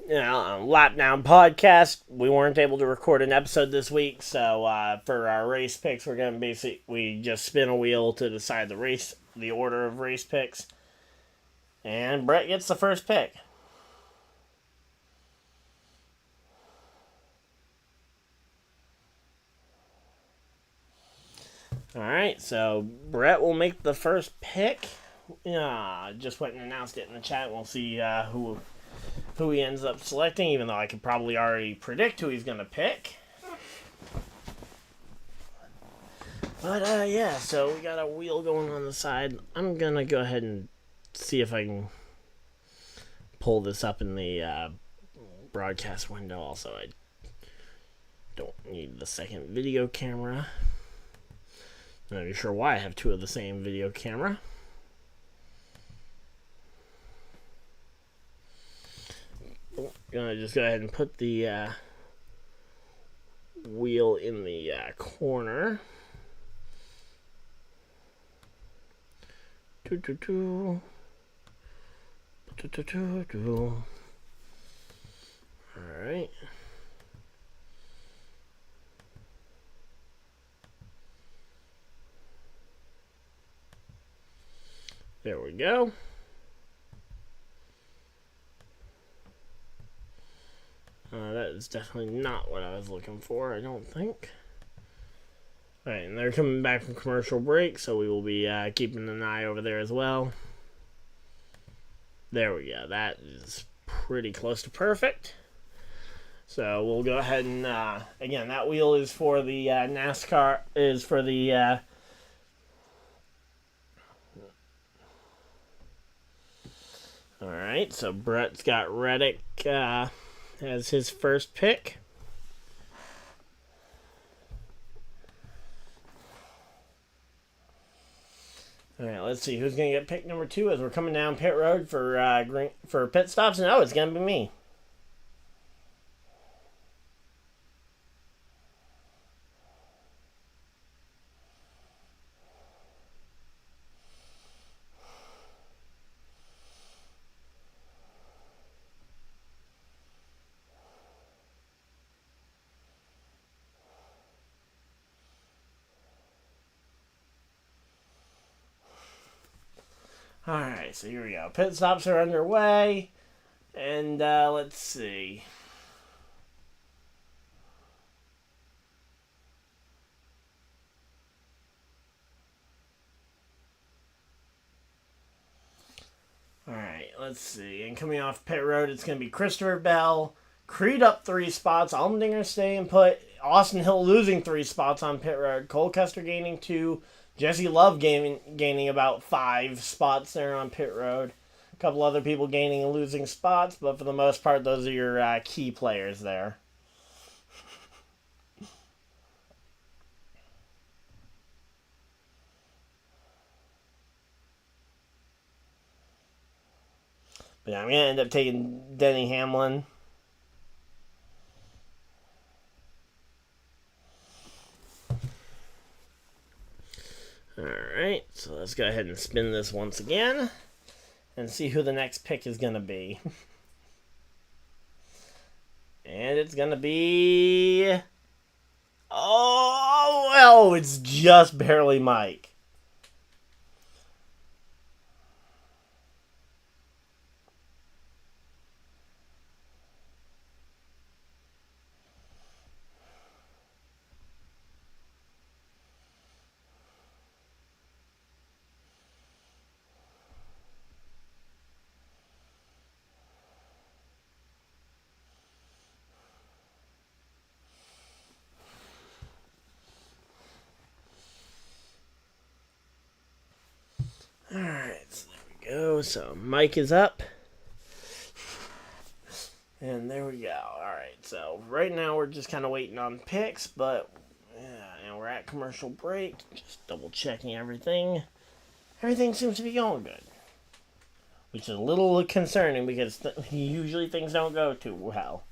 Lap Down podcast. We weren't able to record an episode this week, so for our race picks, we're gonna we just spin a wheel to decide the order of race picks. And Brett gets the first pick. Alright, so Brett will make the first pick. Just went and announced it in the chat. We'll see who he ends up selecting, even though I could probably already predict who he's going to pick. But, so we got a wheel going on the side. I'm going to go ahead and see if I can pull this up in the broadcast window. Also, I don't need the second video camera. Not really sure why I have 2 of the same video camera. Gonna just go ahead and put the wheel in the corner. Alright. There we go. That is definitely not what I was looking for, I don't think. Alright, and they're coming back from commercial break, so we will be keeping an eye over there as well. There we go. That is pretty close to perfect. So we'll go ahead and, again, that wheel is for the NASCAR, is for the... Alright, so Brett's got Reddick as his first pick. Alright, let's see who's going to get pick number 2 as we're coming down pit road for pit stops. And it's going to be me. Alright, so here we go. Pit stops are underway. And let's see. Alright, let's see. And coming off pit road, it's going to be Christopher Bell. Creed up 3 spots. Allmendinger staying put. Austin Hill losing 3 spots on pit road. Cole Custer gaining 2. Jesse Love gaining about 5 spots there on pit road. A couple other people gaining and losing spots, but for the most part, those are your key players there. But yeah, I'm going to end up taking Denny Hamlin. Alright, so let's go ahead and spin this once again and see who the next pick is going to be. And it's going to be... Oh, well, it's just barely Mike. Alright, so there we go. So Mike is up. And there we go. Alright, so right now we're just kind of waiting on picks, but yeah, and we're at commercial break. Just double checking everything. Everything seems to be going good. Which is a little concerning because usually things don't go too well.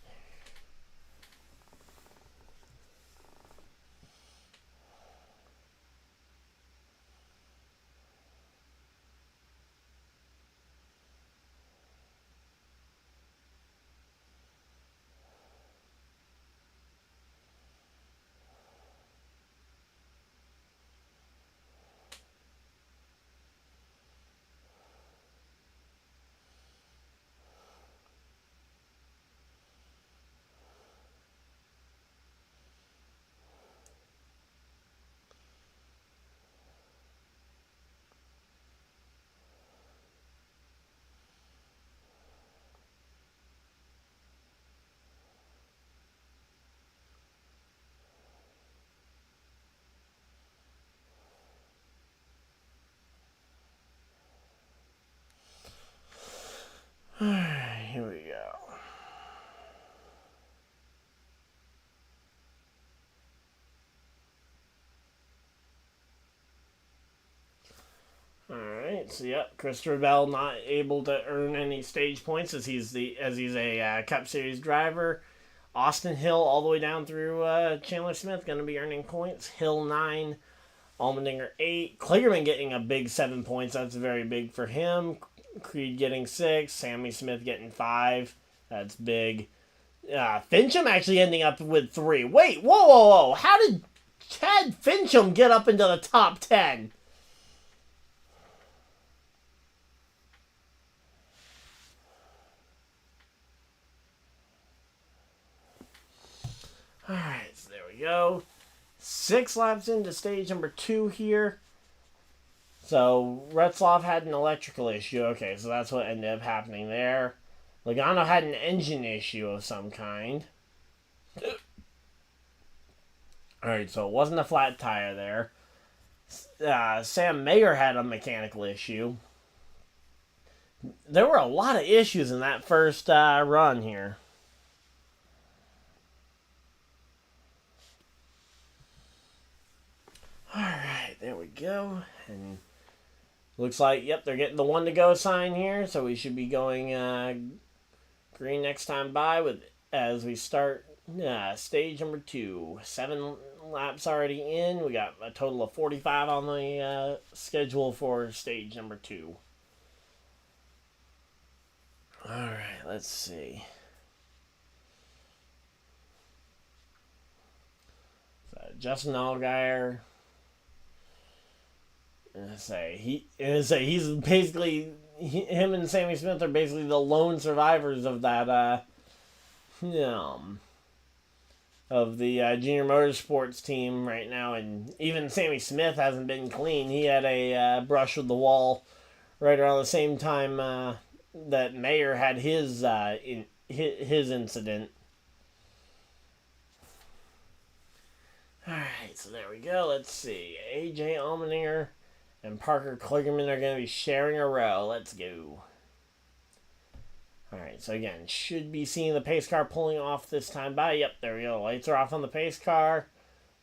Alright, here we go. Alright, so yep, Christopher Bell not able to earn any stage points as he's a Cup Series driver. Austin Hill all the way down through Chandler Smith going to be earning points. Hill 9, Allmendinger 8. Kligerman getting a big 7 points. That's very big for him. Creed getting 6. Sammy Smith getting 5. That's big. Fincham actually ending up with 3. Wait, whoa. How did Chad Fincham get up into the top 10? Alright, so there we go. 6 laps into stage number 2 here. So, Retzloff had an electrical issue. Okay, so that's what ended up happening there. Logano had an engine issue of some kind. Alright, so it wasn't a flat tire there. Sammayer had a mechanical issue. There were a lot of issues in that first run here. Alright, there we go. And looks like, yep, they're getting the 1 to go sign here. So we should be going green next time by as we start stage number 2. 7 laps already in. We got a total of 45 on the schedule for stage number 2. Alright, let's see. So Justin Allgaier. He's basically, him and Sammy Smith are basically the lone survivors of that, of the Junior Motorsports team right now, and even Sammy Smith hasn't been clean. He had a brush with the wall right around the same time that Mayer had his, his incident. Alright, so there we go. Let's see. AJ Allmendinger and Parker Kligerman are going to be sharing a row. Let's go. Alright, so again, should be seeing the pace car pulling off this time by. Yep, there we go. Lights are off on the pace car.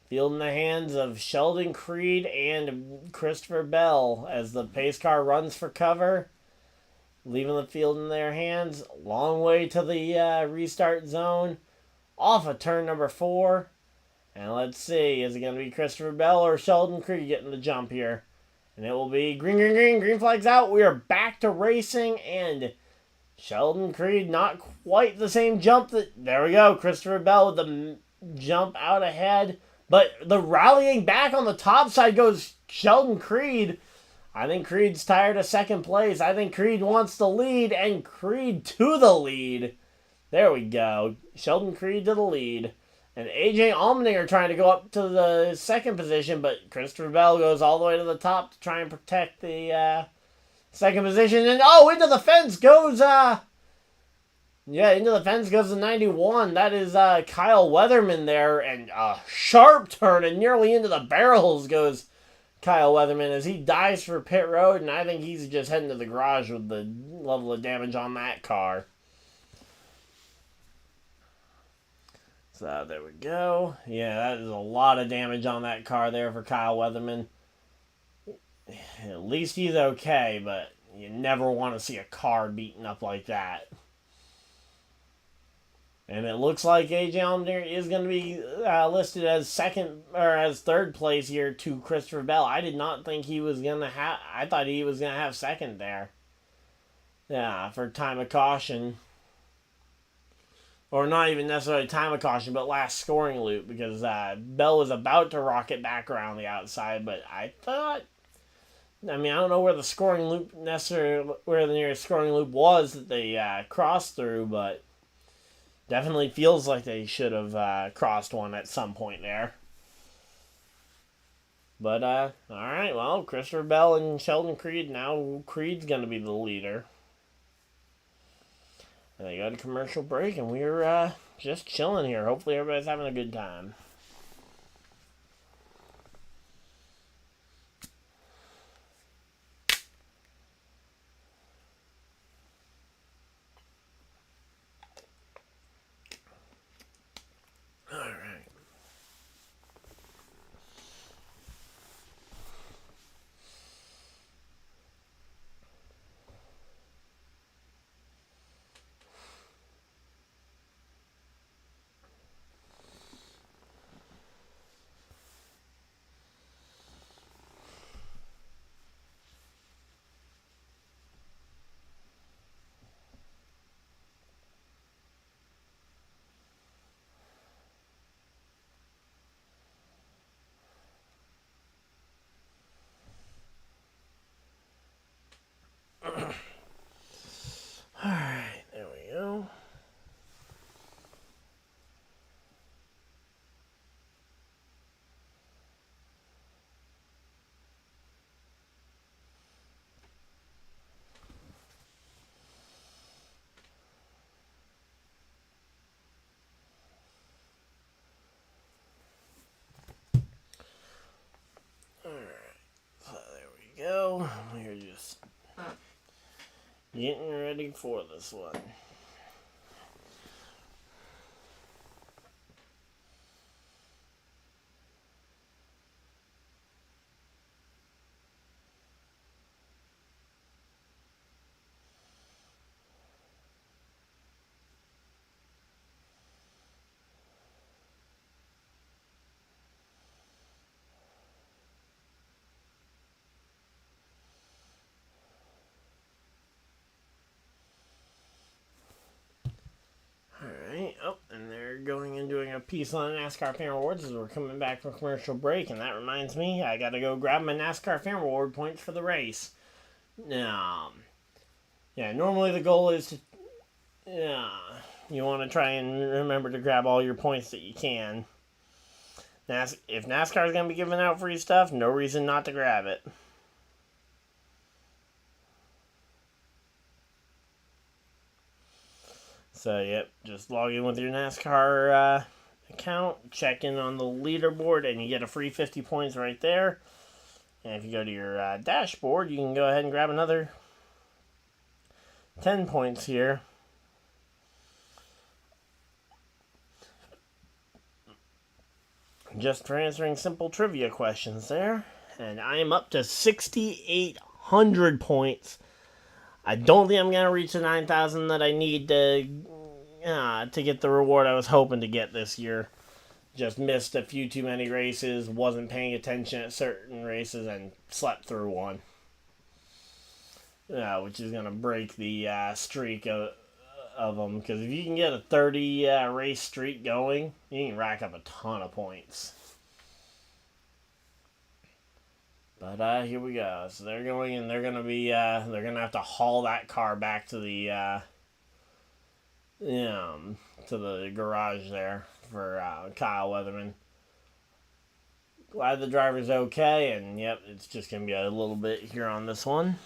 Field in the hands of Sheldoncreed and Christopher Bell as the pace car runs for cover. Leaving the field in their hands. Long way to the restart zone. Off of turn number 4. And let's see, is it going to be Christopher Bell or Sheldoncreed getting the jump here? And it will be green, green, green. Green flag's out. We are back to racing. And Sheldoncreed, not quite the same jump. There we go. Christopher Bell with the jump out ahead. But the rallying back on the top side goes Sheldoncreed. I think Creed's tired of second place. I think Creed wants the lead. And Creed to the lead. There we go. Sheldoncreed to the lead. And AJ Allmendinger trying to go up to the second position, but Christopher Bell goes all the way to the top to try and protect the second position. And into the fence goes into the fence goes the 91. That is Kyle Weatherman there, and a sharp turn and nearly into the barrels goes Kyle Weatherman as he dives for pit road, and I think he's just heading to the garage with the level of damage on that car. So there we go. Yeah, that is a lot of damage on that car there for Kyle Weatherman. At least he's okay, but you never want to see a car beaten up like that. And it looks like AJ Allmendinger is going to be listed as third place here to Christopher Bell. I did not think he was going to have. I thought he was going to have second there. Yeah, for time of caution. Or not even necessarily time of caution, but last scoring loop, because Bell was about to rocket back around the outside, but I thought, I don't know where the scoring loop where the nearest scoring loop was that they crossed through, but definitely feels like they should have crossed one at some point there. But, alright, well, Christopher Bell and Sheldoncreed, now Creed's going to be the leader. And they got a commercial break, and we're just chilling here. Hopefully everybody's having a good time. All right. Alright, there we go. Alright, so there we go. We're just getting ready for this one. And they're going and doing a piece on NASCAR Fan Rewards as we're coming back from commercial break. And that reminds me, I gotta go grab my NASCAR Fan Reward points for the race. Yeah, normally the goal is to, you want to try and remember to grab all your points that you can. If NASCAR is going to be giving out free stuff, no reason not to grab it. So, yep, just log in with your NASCAR account, check in on the leaderboard, and you get a free 50 points right there. And if you go to your dashboard, you can go ahead and grab another 10 points here. Just for answering simple trivia questions there. And I am up to 6,800 points. I don't think I'm going to reach the 9,000 that I need to get the reward I was hoping to get this year. Just missed a few too many races, wasn't paying attention at certain races, and slept through one. Which is going to break the streak of them. Because if you can get a 30 race streak going, you can rack up a ton of points. But here we go. So they're going, and they're going to be they're going to have to haul that car back to the garage there for Kyle Weatherman. Glad the driver's okay, and yep, it's just going to be a little bit here on this one.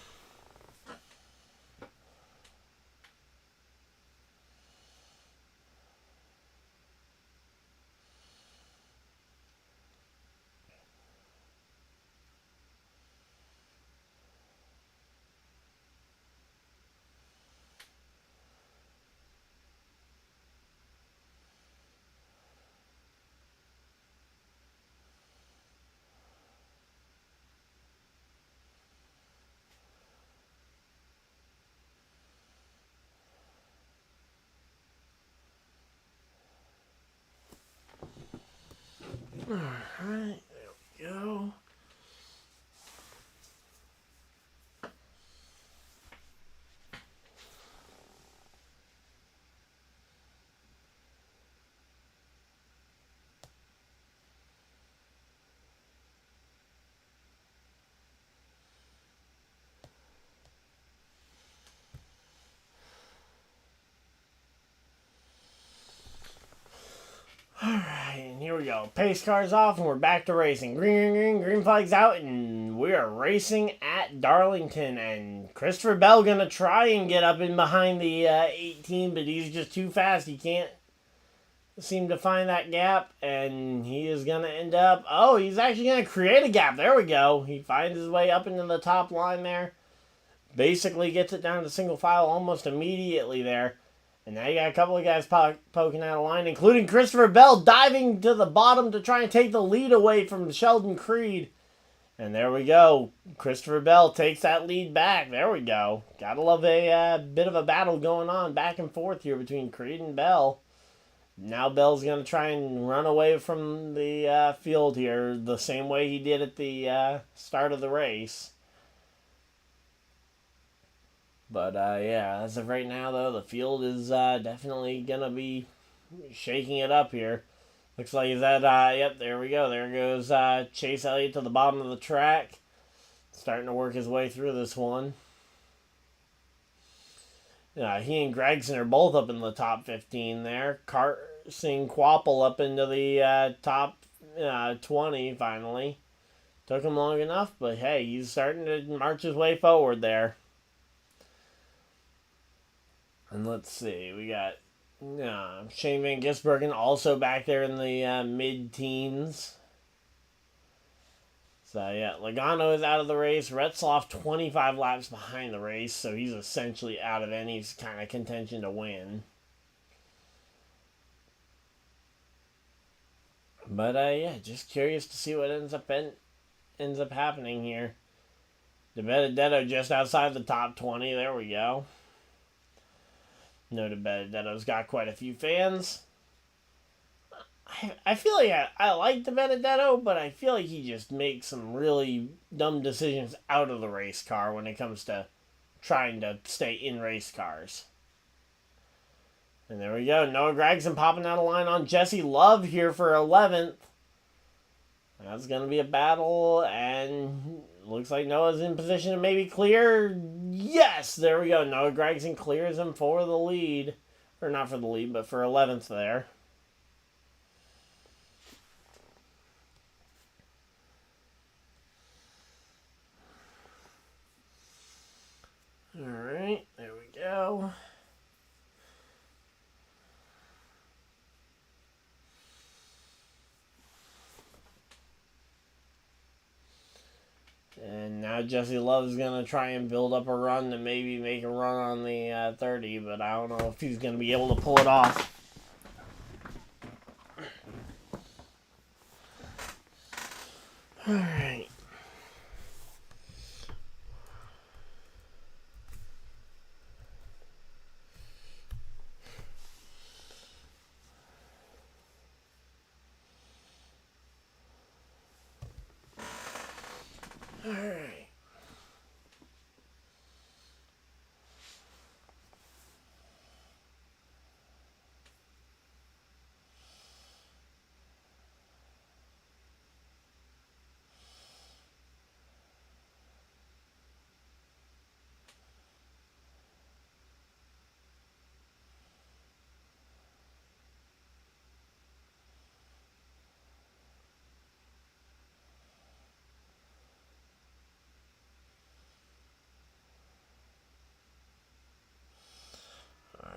Alright, there we go. Alright, and here we go. Pace car's off, and we're back to racing. Green flag's out, and we are racing at Darlington. And Christopher Bell gonna try and get up in behind the 18, but he's just too fast. He can't seem to find that gap, and he is gonna end up... Oh, he's actually gonna create a gap. There we go. He finds his way up into the top line there. Basically gets it down to single file almost immediately there. And now you got a couple of guys poking out of line, including Christopher Bell diving to the bottom to try and take the lead away from Sheldoncreed. And there we go. Christopher Bell takes that lead back. There we go. Gotta love a bit of a battle going on back and forth here between Creed and Bell. Now Bell's going to try and run away from the field here the same way he did at the start of the race. But, yeah, as of right now, though, the field is definitely going to be shaking it up here. Looks like he's at, yep, there we go. There goes Chase Elliott to the bottom of the track. Starting to work his way through this one. He and Gregson are both up in the top 15 there. Carsonkvapil up into the top 20, finally. Took him long enough, but hey, he's starting to march his way forward there. And let's see, we got Shane Van Gisbergen also back there in the mid-teens. So, yeah, Logano is out of the race. Retzloff 25 laps behind the race, so he's essentially out of any kind of contention to win. But, yeah, just curious to see what ends up happening here. DiBenedetto just outside the top 20. There we go. No, DiBenedetto's got quite a few fans. I feel like I like DiBenedetto, but I feel like he just makes some really dumb decisions out of the race car when it comes to trying to stay in race cars. And there we go. Noah Gragson popping out of line on Jesse Love here for 11th. That's going to be a battle, and looks like Noah's in position to maybe clear. Yes, there we go. Noah Gragson clears him for the lead. Or not for the lead, but for 11th there. Alright, there we go. Jesse Love's going to try and build up a run to maybe make a run on the 30, but I don't know if he's going to be able to pull it off. All right. All right.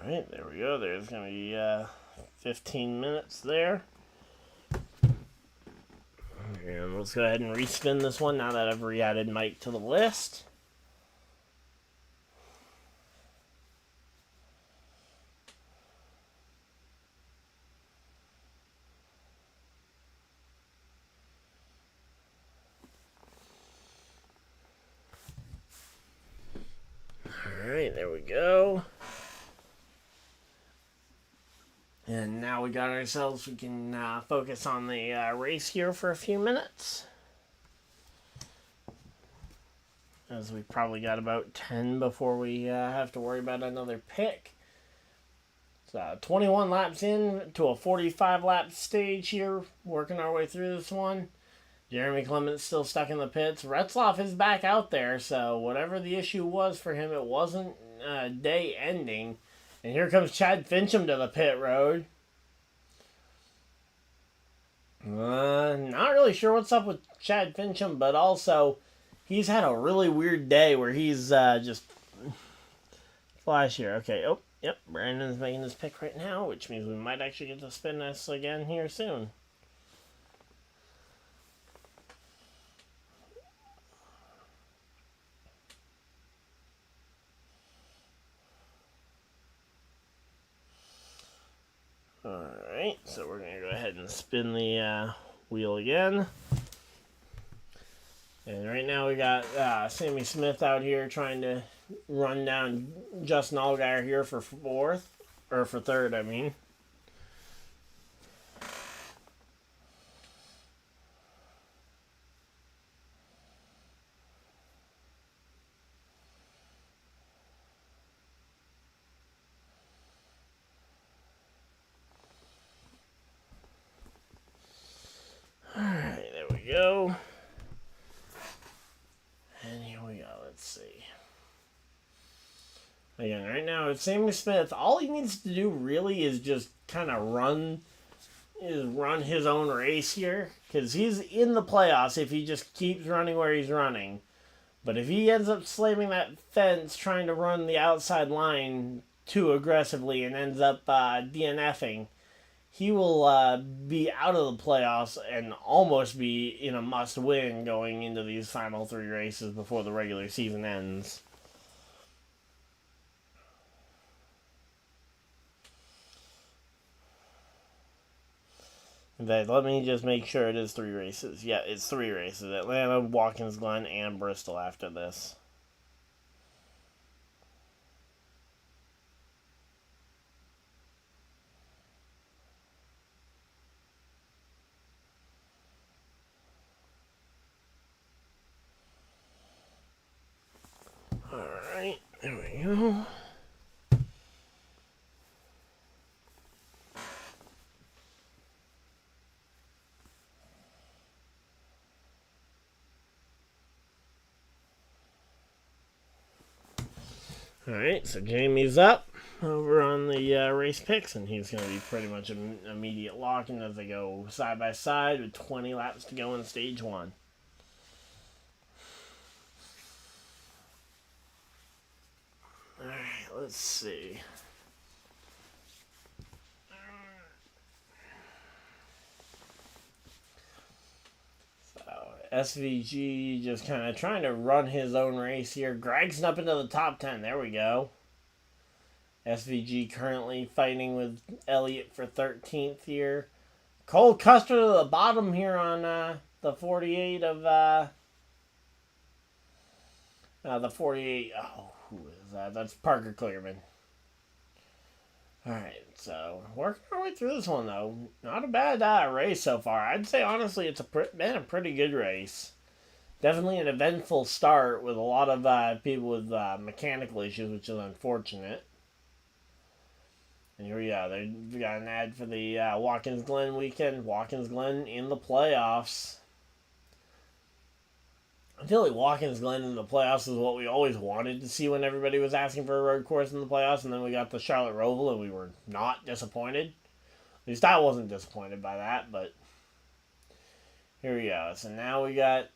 Alright, there we go. There's going to be 15 minutes there. And let's go ahead and respin this one now that I've re-added Mike to the list. Alright, there we go. And now we got ourselves, we can focus on the race here for a few minutes. As we probably got about 10 before we have to worry about another pick. So 21 laps in to a 45 lap stage here, working our way through this one. Jeremy Clement's still stuck in the pits. Retzloff is back out there, so whatever the issue was for him, it wasn't day ending. And here comes Chad Fincham to the pit road. Not really sure what's up with Chad Fincham, but also he's had a really weird day where he's just flash here. Okay, oh, yep, Brandon's making his pick right now, which means we might actually get to spin this again here soon. Alright, so we're going to go ahead and spin the wheel again. And right now we got Sammy Smith out here trying to run down Justin Allgaier here for fourth. Or for third, I mean. Alright, there we go. And here we go, let's see. Again, right now it's Sammy Smith. All he needs to do really is just kind of run his own race here. Because he's in the playoffs if he just keeps running where he's running. But if he ends up slamming that fence trying to run the outside line too aggressively and ends up DNFing, he will be out of the playoffs and almost be in a must-win going into these final 3 races before the regular season ends. In fact, let me just make sure it is 3 races. Yeah, it's 3 races. Atlanta, Watkins Glen, and Bristol after this. Alright, there we go. Alright, so Jamie's up over on the race picks, and he's going to be pretty much an immediate lock in as they go side by side with 20 laps to go in stage 1. Alright, let's see. So, SVG just kind of trying to run his own race here. Gregson up into the top 10. There we go. SVG currently fighting with Elliott for 13th here. Cole Custer to the bottom here on the 48 of the 48. Oh, who is that? That's Parker Clearman. Alright, so working our way through this one, though. Not a bad race so far. I'd say, honestly, it's been a pretty good race. Definitely an eventful start with a lot of people with mechanical issues, which is unfortunate. And here we go. They've got an ad for the Watkins Glen weekend. Watkins Glen in the playoffs. I feel like Watkins Glen in the playoffs is what we always wanted to see when everybody was asking for a road course in the playoffs, and then we got the Charlotte Roval, and we were not disappointed. At least I wasn't disappointed by that, but here we go. So now we got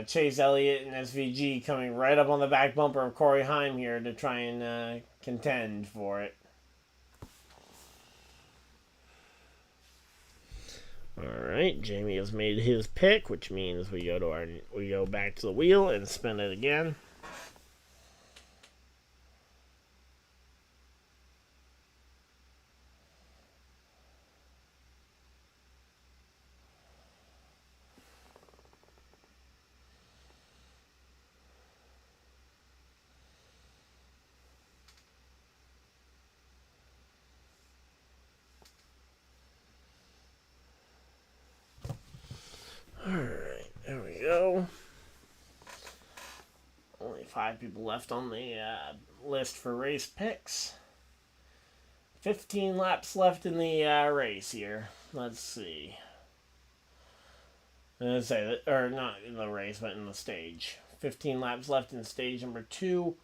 Chase Elliott and SVG coming right up on the back bumper of Corey Heim here to try and contend for it. Alright, Jamie has made his pick, which means we go back to the wheel and spin it again. Alright, there we go. Only 5 people left on the list for race picks. 15 laps left in the race here. Let's see. I'm going to say that, or not in the race, but in the stage. 15 laps left in stage number 2.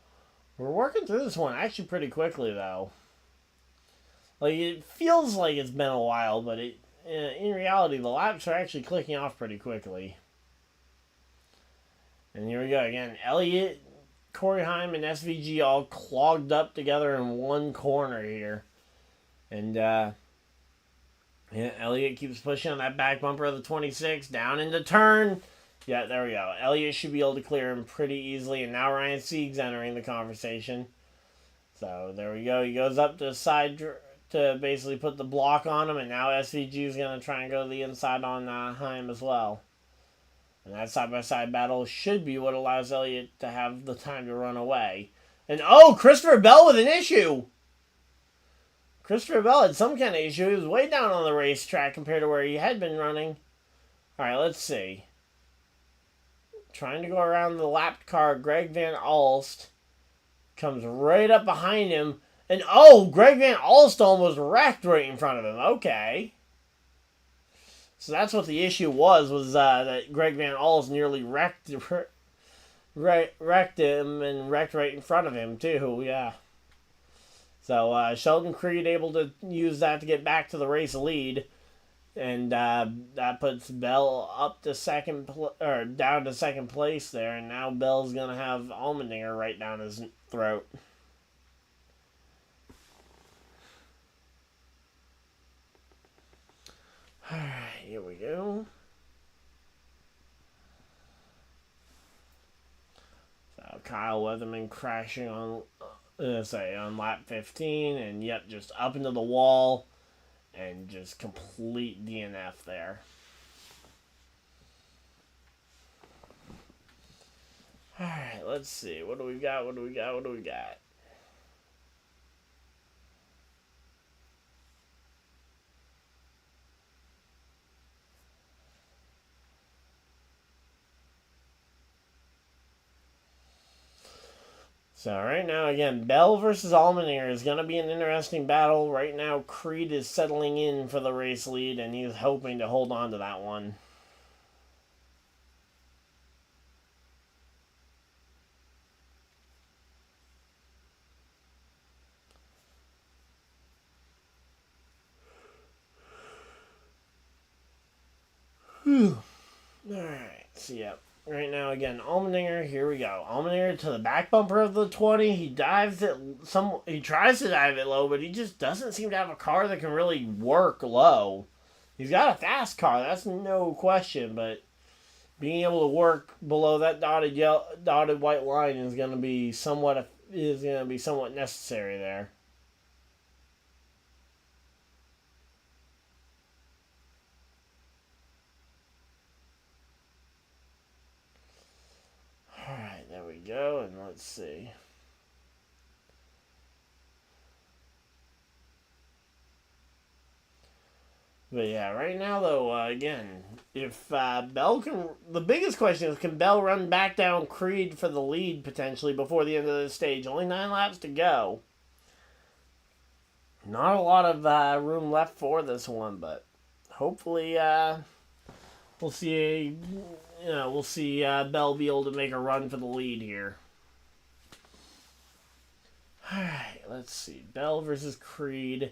We're working through this one actually pretty quickly, though. Like, it feels like it's been a while, but in reality, the laps are actually clicking off pretty quickly. And here we go again. Elliott, Corey Heim, and SVG all clogged up together in one corner here. And, Elliott keeps pushing on that back bumper of the 26, down into turn. Yeah, there we go. Elliott should be able to clear him pretty easily. And now Ryan Sieg's entering the conversation. So, there we go. He goes up to the side to basically put the block on him, and now SVG is going to try and go to the inside on Heim as well. And that side-by-side battle should be what allows Elliott to have the time to run away. And, oh, Christopher Bell with an issue! Christopher Bell had some kind of issue. He was way down on the racetrack compared to where he had been running. Alright, let's see. Trying to go around the lapped car, Greg Van Alst comes right up behind him. And, oh, Greg Van Alstone was wrecked right in front of him. Okay. So that's what the issue was that Greg Van Alst nearly wrecked him and wrecked right in front of him, too. Yeah. So, Sheldoncreed able to use that to get back to the race lead. And that puts Bell up to down to second place there. And now Bell's going to have Allmendinger right down his throat. Alright, here we go. So Kyle Weatherman crashing on lap 15, and yep, just up into the wall, and just complete DNF there. Alright, let's see. What do we got? So right now, again, Bell versus Allmendinger is going to be an interesting battle. Right now, Creed is settling in for the race lead, and he's hoping to hold on to that one. Alright, so yeah. Right now, again, Allmendinger, here we go. Allmendinger to the back bumper of the 20. He dives it, he tries to dive it low, but he just doesn't seem to have a car that can really work low. He's got a fast car, that's no question, but being able to work below that dotted white line is going to be somewhat necessary there. All right, there we go, and let's see. But yeah, right now though, again, if Bell can, the biggest question is, can Bell run back down Creed for the lead potentially before the end of the stage? Only 9 laps to go. Not a lot of room left for this one, but hopefully we'll see. We'll see Bell be able to make a run for the lead here. All right, let's see. Bell versus Creed.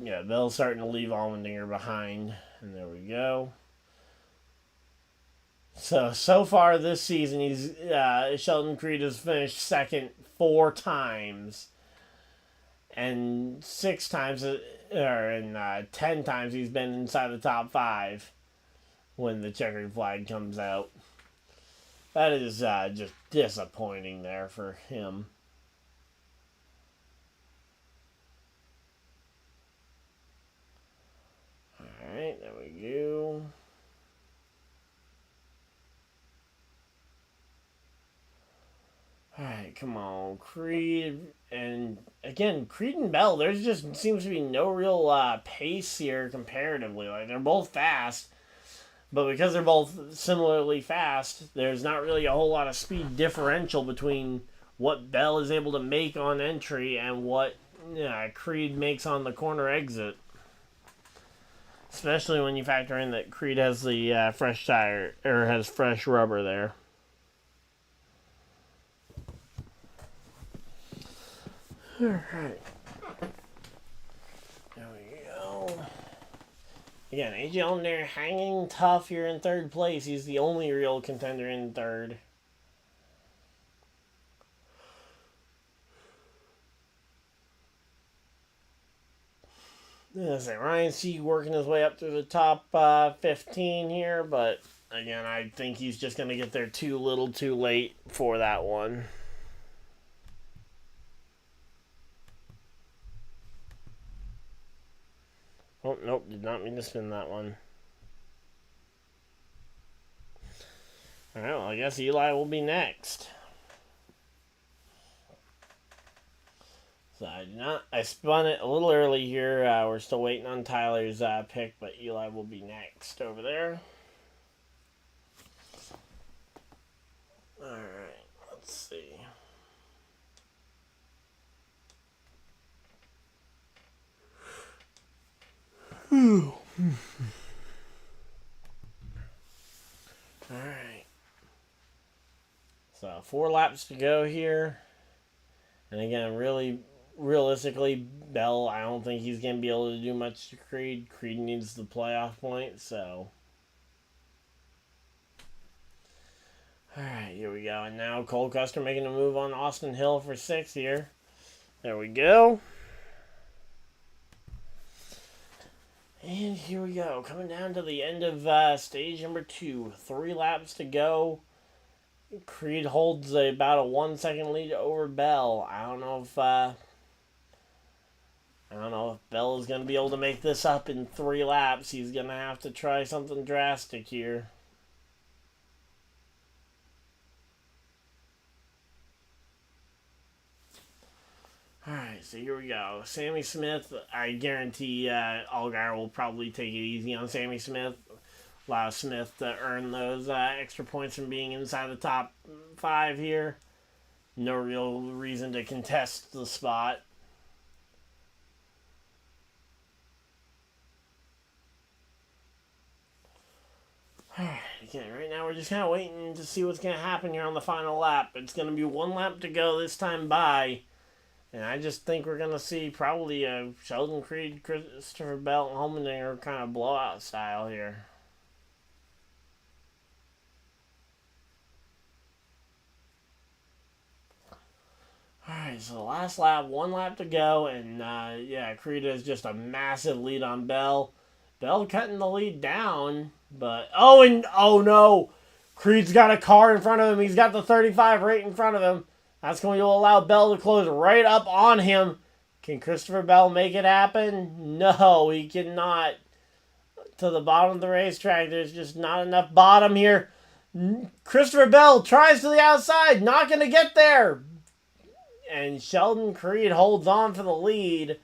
Yeah, Bell's starting to leave Allmendinger behind. And there we go. So far this season, Sheldoncreed has finished second 4 times. And 10 times he's been inside the top 5 when the checkered flag comes out. That is just disappointing there for him. Alright, there we go. Alright, come on, Creed. And again, Creed and Bell, there just seems to be no real pace here comparatively. Like, they're both fast, but because they're both similarly fast, there's not really a whole lot of speed differential between what Bell is able to make on entry and what Creed makes on the corner exit. Especially when you factor in that Creed has the fresh tire, or has fresh rubber there. Alright. There we go. Again, AJ Allmendinger hanging tough here in 3rd place. He's the only real contender in 3rd. Ryan Sieg working his way up through the top 15 here, but again, I think he's just going to get there too little too late for that one. Oh, nope, did not mean to spin that one. Alright, well, I guess Eli will be next. So I spun it a little early here. We're still waiting on Tyler's pick, but Eli will be next over there. Alright, let's see. Alright. So 4 laps to go here. And again, realistically, Bell, I don't think he's going to be able to do much to Creed. Creed needs the playoff point, so. Alright, here we go. And now Cole Custer making a move on Austin Hill for 6th here. There we go. And here we go. Coming down to the end of stage number 2. 3 laps to go. Creed holds about a 1 second lead over Bell. I don't know if Bell is going to be able to make this up in 3 laps. He's going to have to try something drastic here. Alright, so here we go. Sammy Smith, I guarantee Allgaier will probably take it easy on Sammy Smith. Allow Smith to earn those extra points from being inside the top 5 here. No real reason to contest the spot. Alright, again, right now we're just kind of waiting to see what's going to happen here on the final lap. It's going to be 1 lap to go this time by. And I just think we're going to see probably a Sheldoncreed, Christopherbell, and Allmendinger kind of blowout style here. Alright, so the last lap, 1 lap to go, and Creed has just a massive lead on Bell. Bell cutting the lead down. But, oh no. Creed's got a car in front of him. He's got the 35 right in front of him. That's going to allow Bell to close right up on him. Can Christopher Bell make it happen? No, he cannot. To the bottom of the racetrack, there's just not enough bottom here. Christopher Bell tries to the outside. Not going to get there. And Sheldoncreed holds on for the lead.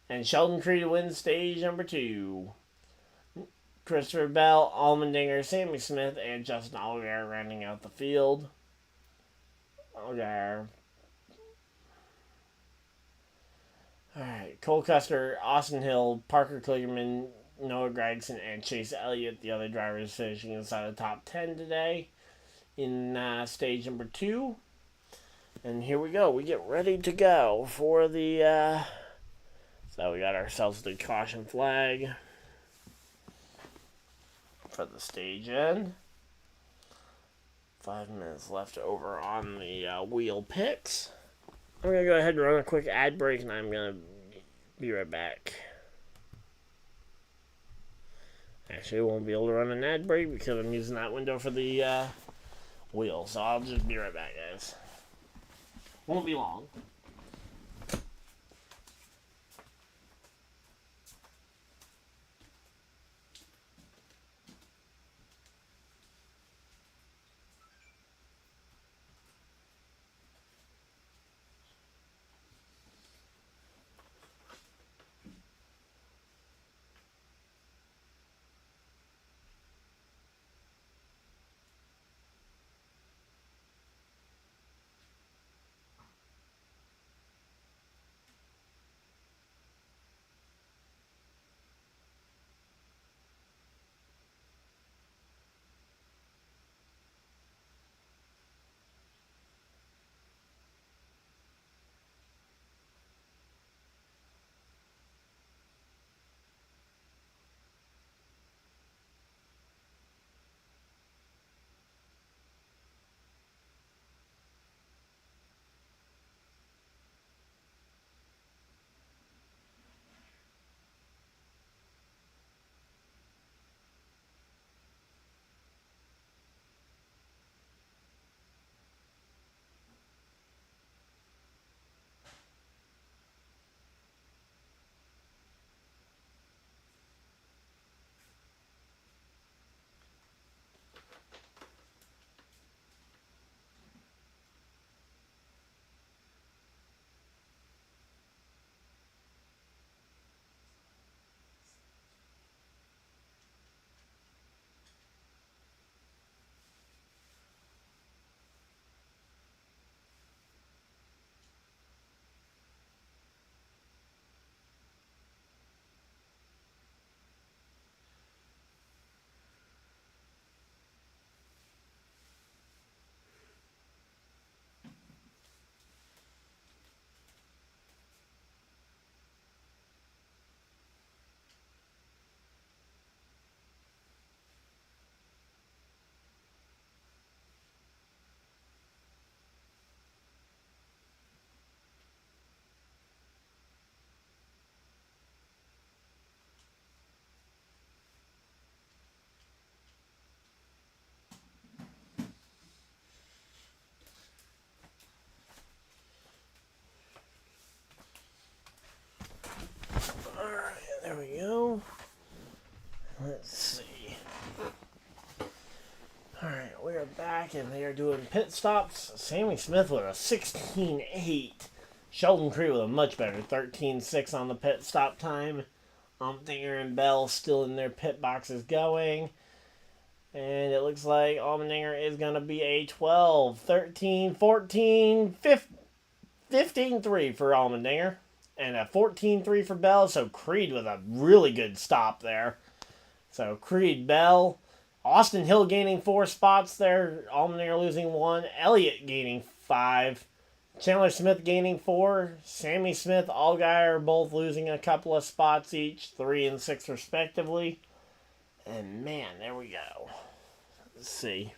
And Sheldoncreed wins stage number 2. Christopher Bell, Allmendinger, Sammy Smith, and Justin Allgaier rounding out the field. Allgaier. Alright, Cole Custer, Austin Hill, Parker Kligerman, Noah Gragson, and Chase Elliott, the other drivers finishing inside the top 10 today in stage number 2. And here we go. We get ready to go for the... So we got ourselves the caution flag for the stage end. 5 minutes left over on the wheel picks. I'm going to go ahead and run a quick ad break, and I'm going to be right back. Actually, I won't be able to run an ad break because I'm using that window for the wheel. So I'll just be right back, guys. Won't be long. Alright, there we go. Let's see. Alright, we are back and they are doing pit stops. Sammy Smith with a 16.8. Sheldoncreed with a much better 13.6 on the pit stop time. Allmendinger and Bell still in their pit boxes going. And it looks like Allmendinger is going to be a 12, 13, 14, 15.3 for Allmendinger. And a 14.3 for Bell. So Creed with a really good stop there. So Creed, Bell, Austin Hill gaining 4 spots there. Allmendinger losing 1. Elliott gaining 5. Chandler Smith gaining 4. Sammy Smith, Allgaier both losing a couple of spots each. 3 and 6 respectively. And man, there we go. Let's see.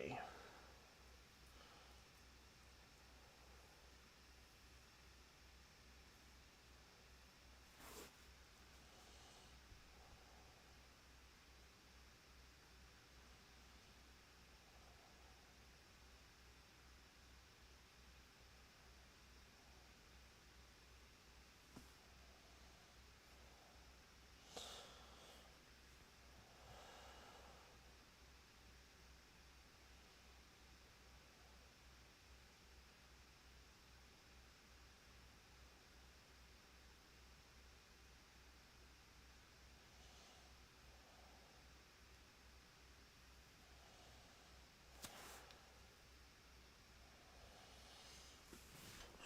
say.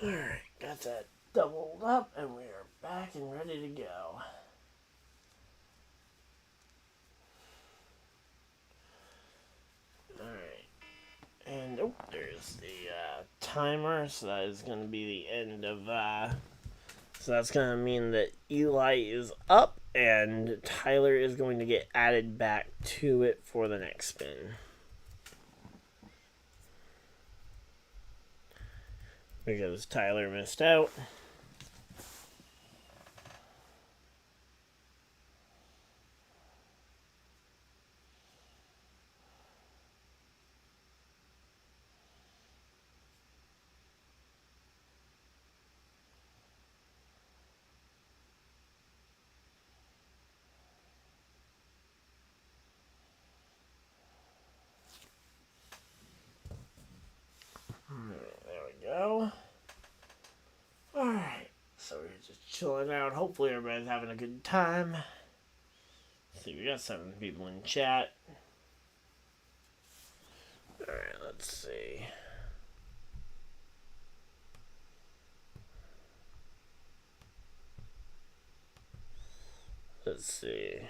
Alright, got that doubled up, and we are back and ready to go. Alright, and oh, there's the timer, so that is going to be the end of, so that's going to mean that Eli is up, and Tyler is going to get added back to it for the next spin. Because Tyler missed out. There we go. Alright, so we're just chilling out. Hopefully everybody's having a good time. Let's see, we got 7 people in chat. Alright, let's see. Let's see.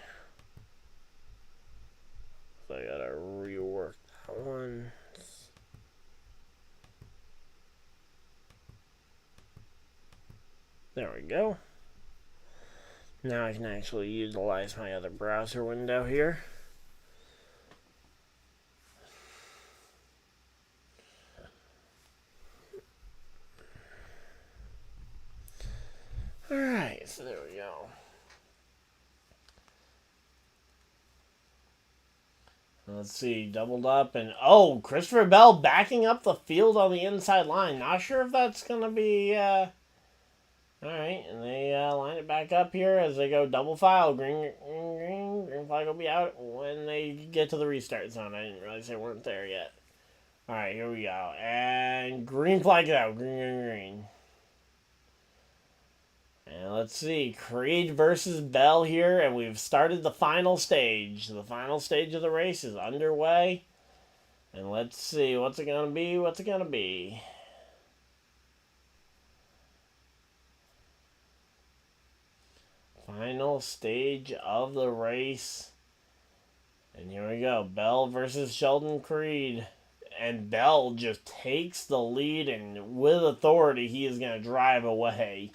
So I gotta rework that one. There we go. Now I can actually utilize my other browser window here. Alright, so there we go. Let's see, doubled up, and oh, Christopher Bell backing up the field on the inside line. Not sure if that's going to be, alright, and they line it back up here as they go double file. Green flag will be out when they get to the restart zone. I didn't realize they weren't there yet. Alright, here we go. And green flag out. Green. And let's see, Creed versus Bell here, and we've started the final stage. The final stage of the race is underway. And let's see, what's it going to be? What's it going to be? Final stage of the race. And here we go, Bell versus Sheldoncreed. And Bell just takes the lead, and with authority, he is going to drive away.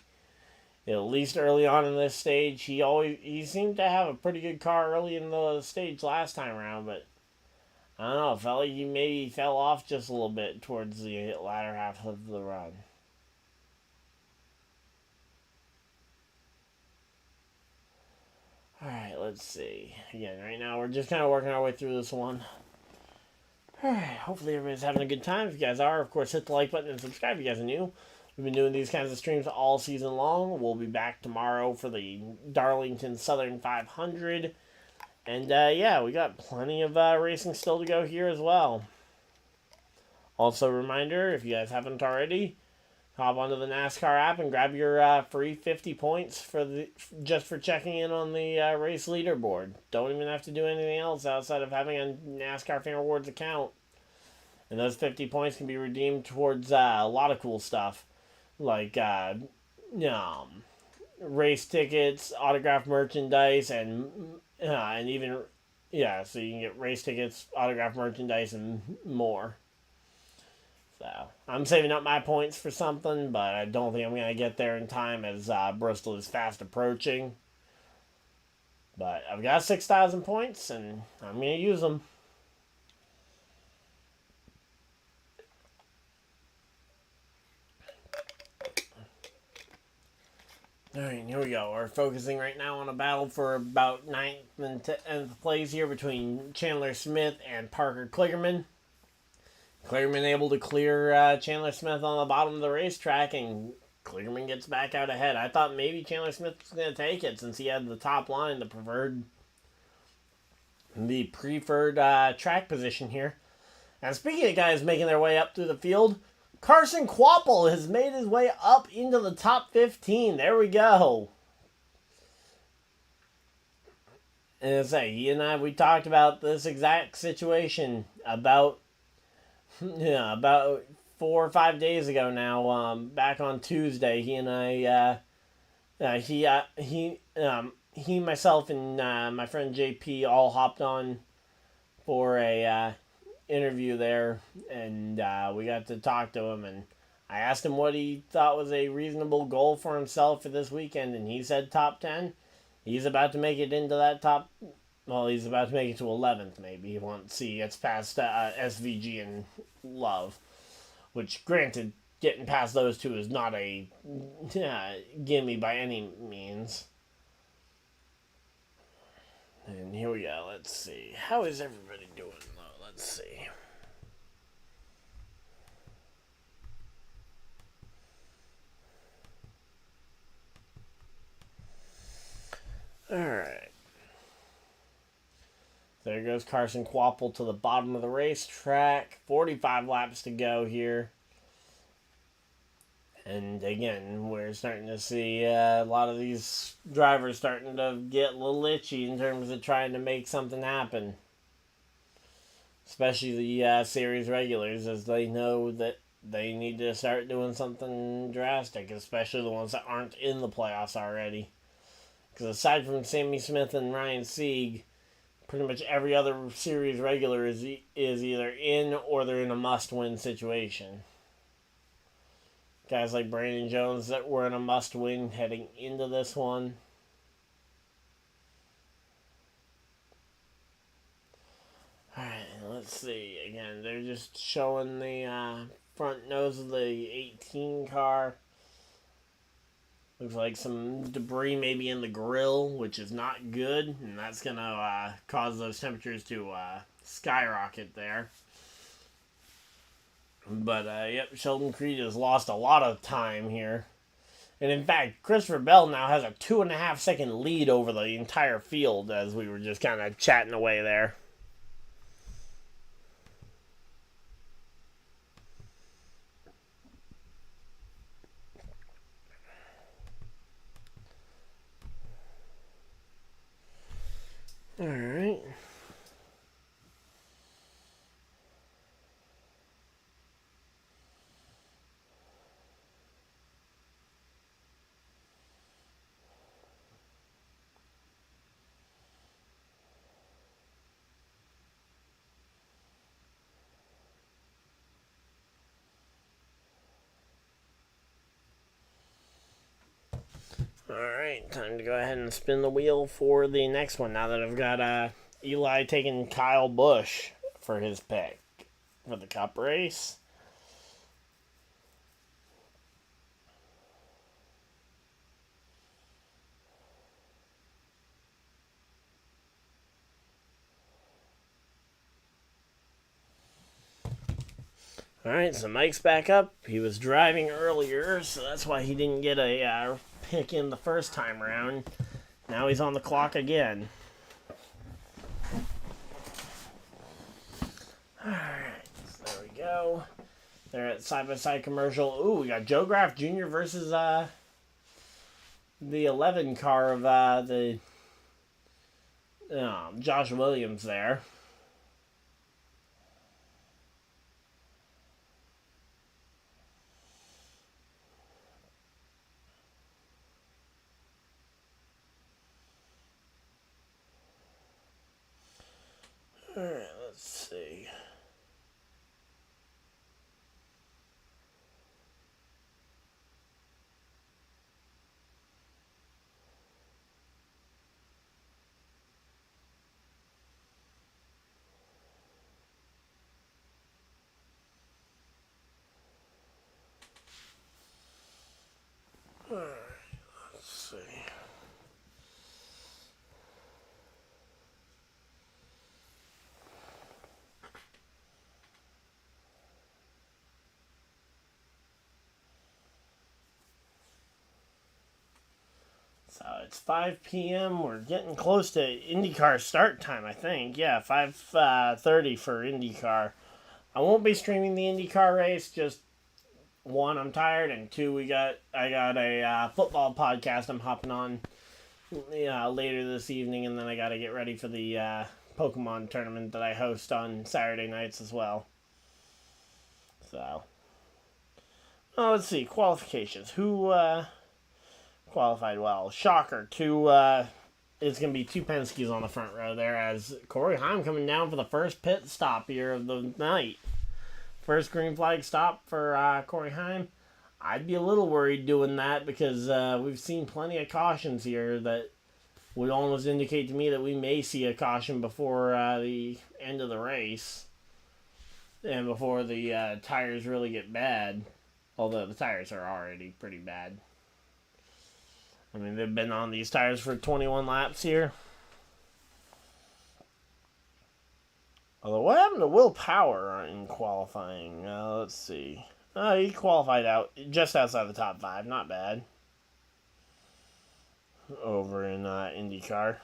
At least early on in this stage, he seemed to have a pretty good car early in the stage last time around, but I don't know, it felt like he maybe fell off just a little bit towards the latter half of the run. Alright, let's see. Again, right now we're just kind of working our way through this one. Alright, hopefully everybody's having a good time. If you guys are, of course, hit the like button and subscribe if you guys are new. We've been doing these kinds of streams all season long. We'll be back tomorrow for the Darlington Southern 500. And, yeah, we got plenty of racing still to go here as well. Also, reminder, if you guys haven't already, hop onto the NASCAR app and grab your free 50 points just for checking in on the race leaderboard. Don't even have to do anything else outside of having a NASCAR Fan Rewards account. And those 50 points can be redeemed towards a lot of cool stuff. Like race tickets, autographed merchandise, and even, yeah, so you can get race tickets, autographed merchandise, and more. So, I'm saving up my points for something, but I don't think I'm going to get there in time as Bristol is fast approaching. But I've got 6,000 points, and I'm going to use them. Alright, here we go. We're focusing right now on a battle for about 9th and 10th place here between Chandler Smith and Parker Kligerman. Kligerman able to clear Chandler Smith on the bottom of the racetrack, and Kligerman gets back out ahead. I thought maybe Chandler Smith was going to take it since he had the top line, the preferred track position here. And speaking of guys making their way up through the field, carsonkvapil has made his way up into the top 15. There we go. And I say, he and I, we talked about this exact situation about 4 or 5 days ago now. Back on Tuesday, he and I, he, myself, and my friend JP all hopped on for a interview there, and we got to talk to him, and I asked him what he thought was a reasonable goal for himself for this weekend, and he said top 10. He's about to make it into that top. Well, he's about to make it to 11th, maybe. Once he gets past SVG and Love, which, granted, getting past those two is not a gimme by any means. And here we go. Let's see. How is everybody doing, though? Let's see. Alright. There goes carsonkvapil to the bottom of the racetrack. 45 laps to go here. And again, we're starting to see a lot of these drivers starting to get a little itchy in terms of trying to make something happen. Especially the series regulars, as they know that they need to start doing something drastic, especially the ones that aren't in the playoffs already. Because aside from Sammy Smith and Ryan Sieg, pretty much every other series regular is either in or they're in a must-win situation. Guys like Brandon Jones that were in a must-win heading into this one. Alright, let's see. Again, they're just showing the front nose of the 18 car. Looks like some debris maybe in the grill, which is not good. And that's going to cause those temperatures to skyrocket there. But, yep, Sheldoncreed has lost a lot of time here. And, in fact, Christopherbell now has a 2.5 second lead over the entire field as we were just kind of chatting away there. Alright. Alright, time to go ahead and spin the wheel for the next one now that I've got Eli taking Kyle Busch for his pick for the Cup race. Alright, so Mike's back up. He was driving earlier, so that's why he didn't get a pick in the first time around. Now he's on the clock again. Alright, so there we go. They're at side-by-side commercial. Ooh, we got Joe Graff Jr. versus the 11 car of the Josh Williams there. Alright, let's see. So it's 5 p.m. We're getting close to IndyCar start time, I think. Yeah, 5:30 for IndyCar. I won't be streaming the IndyCar race. Just one, I'm tired, and two, I got a football podcast I'm hopping on later this evening, and then I got to get ready for the Pokemon tournament that I host on Saturday nights as well. So, let's see, qualifications. Who qualified well? Shocker. It's going to be two Penske's on the front row there, as Corey Heim coming down for the first pit stop here of the night. First green flag stop for Corey Heim. I'd be a little worried doing that because we've seen plenty of cautions here that would almost indicate to me that we may see a caution before the end of the race and before the tires really get bad, although the tires are already pretty bad. I mean, they've been on these tires for 21 laps here. Although, what happened to Will Power in qualifying? Let's see. He qualified out just outside the top 5. Not bad. Over in IndyCar.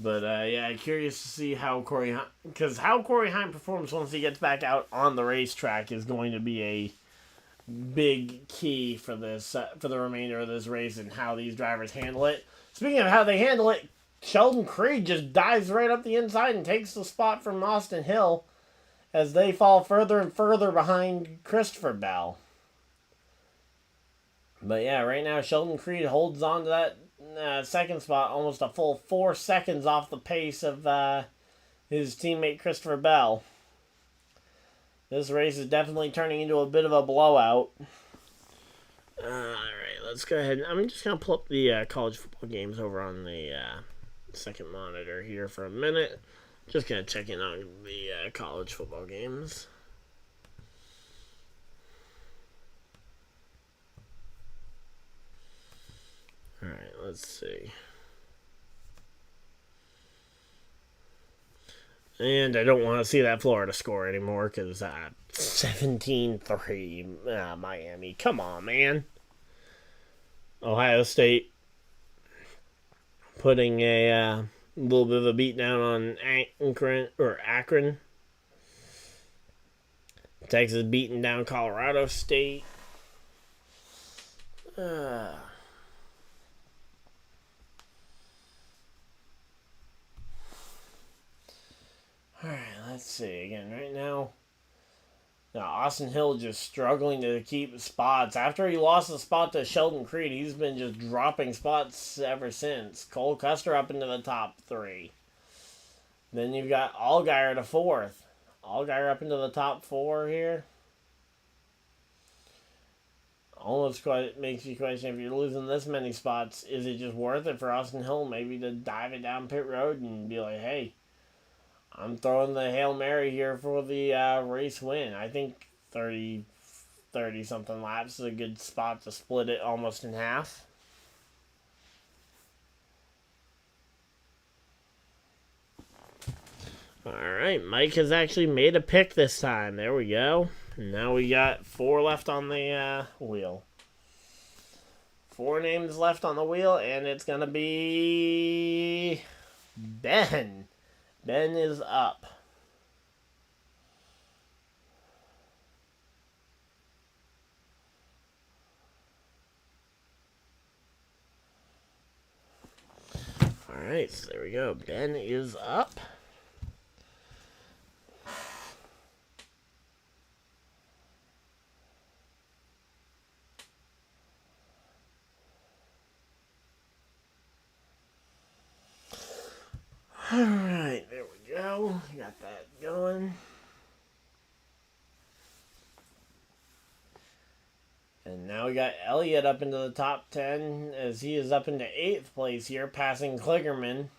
But, yeah, curious to see how Corey Heim... Because how Corey Heim performs once he gets back out on the racetrack is going to be a big key for this, for the remainder of this race and how these drivers handle it. Speaking of how they handle it, Sheldoncreed just dives right up the inside and takes the spot from Austin Hill as they fall further and further behind Christopherbell. But yeah, right now Sheldoncreed holds on to that second spot almost a full 4 seconds off the pace of his teammate Christopherbell. This race is definitely turning into a bit of a blowout. Alright, let's go ahead. I'm just going to pull up the college football games over on the second monitor here for a minute. Just going to check in on the college football games. Alright, let's see. And I don't want to see that Florida score anymore because 17-3 Miami. Come on, man. Ohio State putting a little bit of a beat down on Akron. Texas beating down Colorado State. Alright, let's see. Again, right now, Austin Hill just struggling to keep spots. After he lost the spot to Sheldoncreed, he's been just dropping spots ever since. Cole Custer up into the top 3. Then you've got Allgaier to 4th. Allgaier up into the top 4 here. Almost quite makes you question, if you're losing this many spots, is it just worth it for Austin Hill maybe to dive it down pit road and be like, hey, I'm throwing the Hail Mary here for the race win. I think 30-something laps is a good spot to split it almost in half. Alright, Mike has actually made a pick this time. There we go. Now we got 4 left on the wheel. 4 names left on the wheel, and it's going to be Ben. Ben is up. Alright, so there we go. Ben is up. Alright, there we go. Got that going. And now we got Elliott up into the top 10 as he is up into 8th place here, passing Kligerman.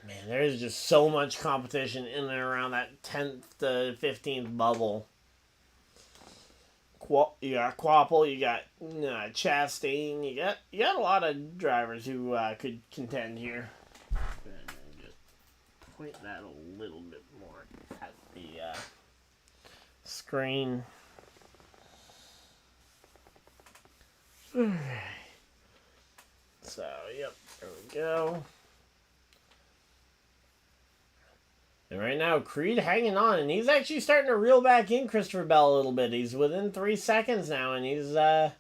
Man, there is just so much competition in and around that 10th to 15th bubble. You got Quapple, you got Chastain, you got a lot of drivers who could contend here. Just point that a little bit more at the screen. So, yep, there we go. And right now, Creed hanging on, and he's actually starting to reel back in Christopher Bell a little bit. He's within 3 seconds now, and he's, over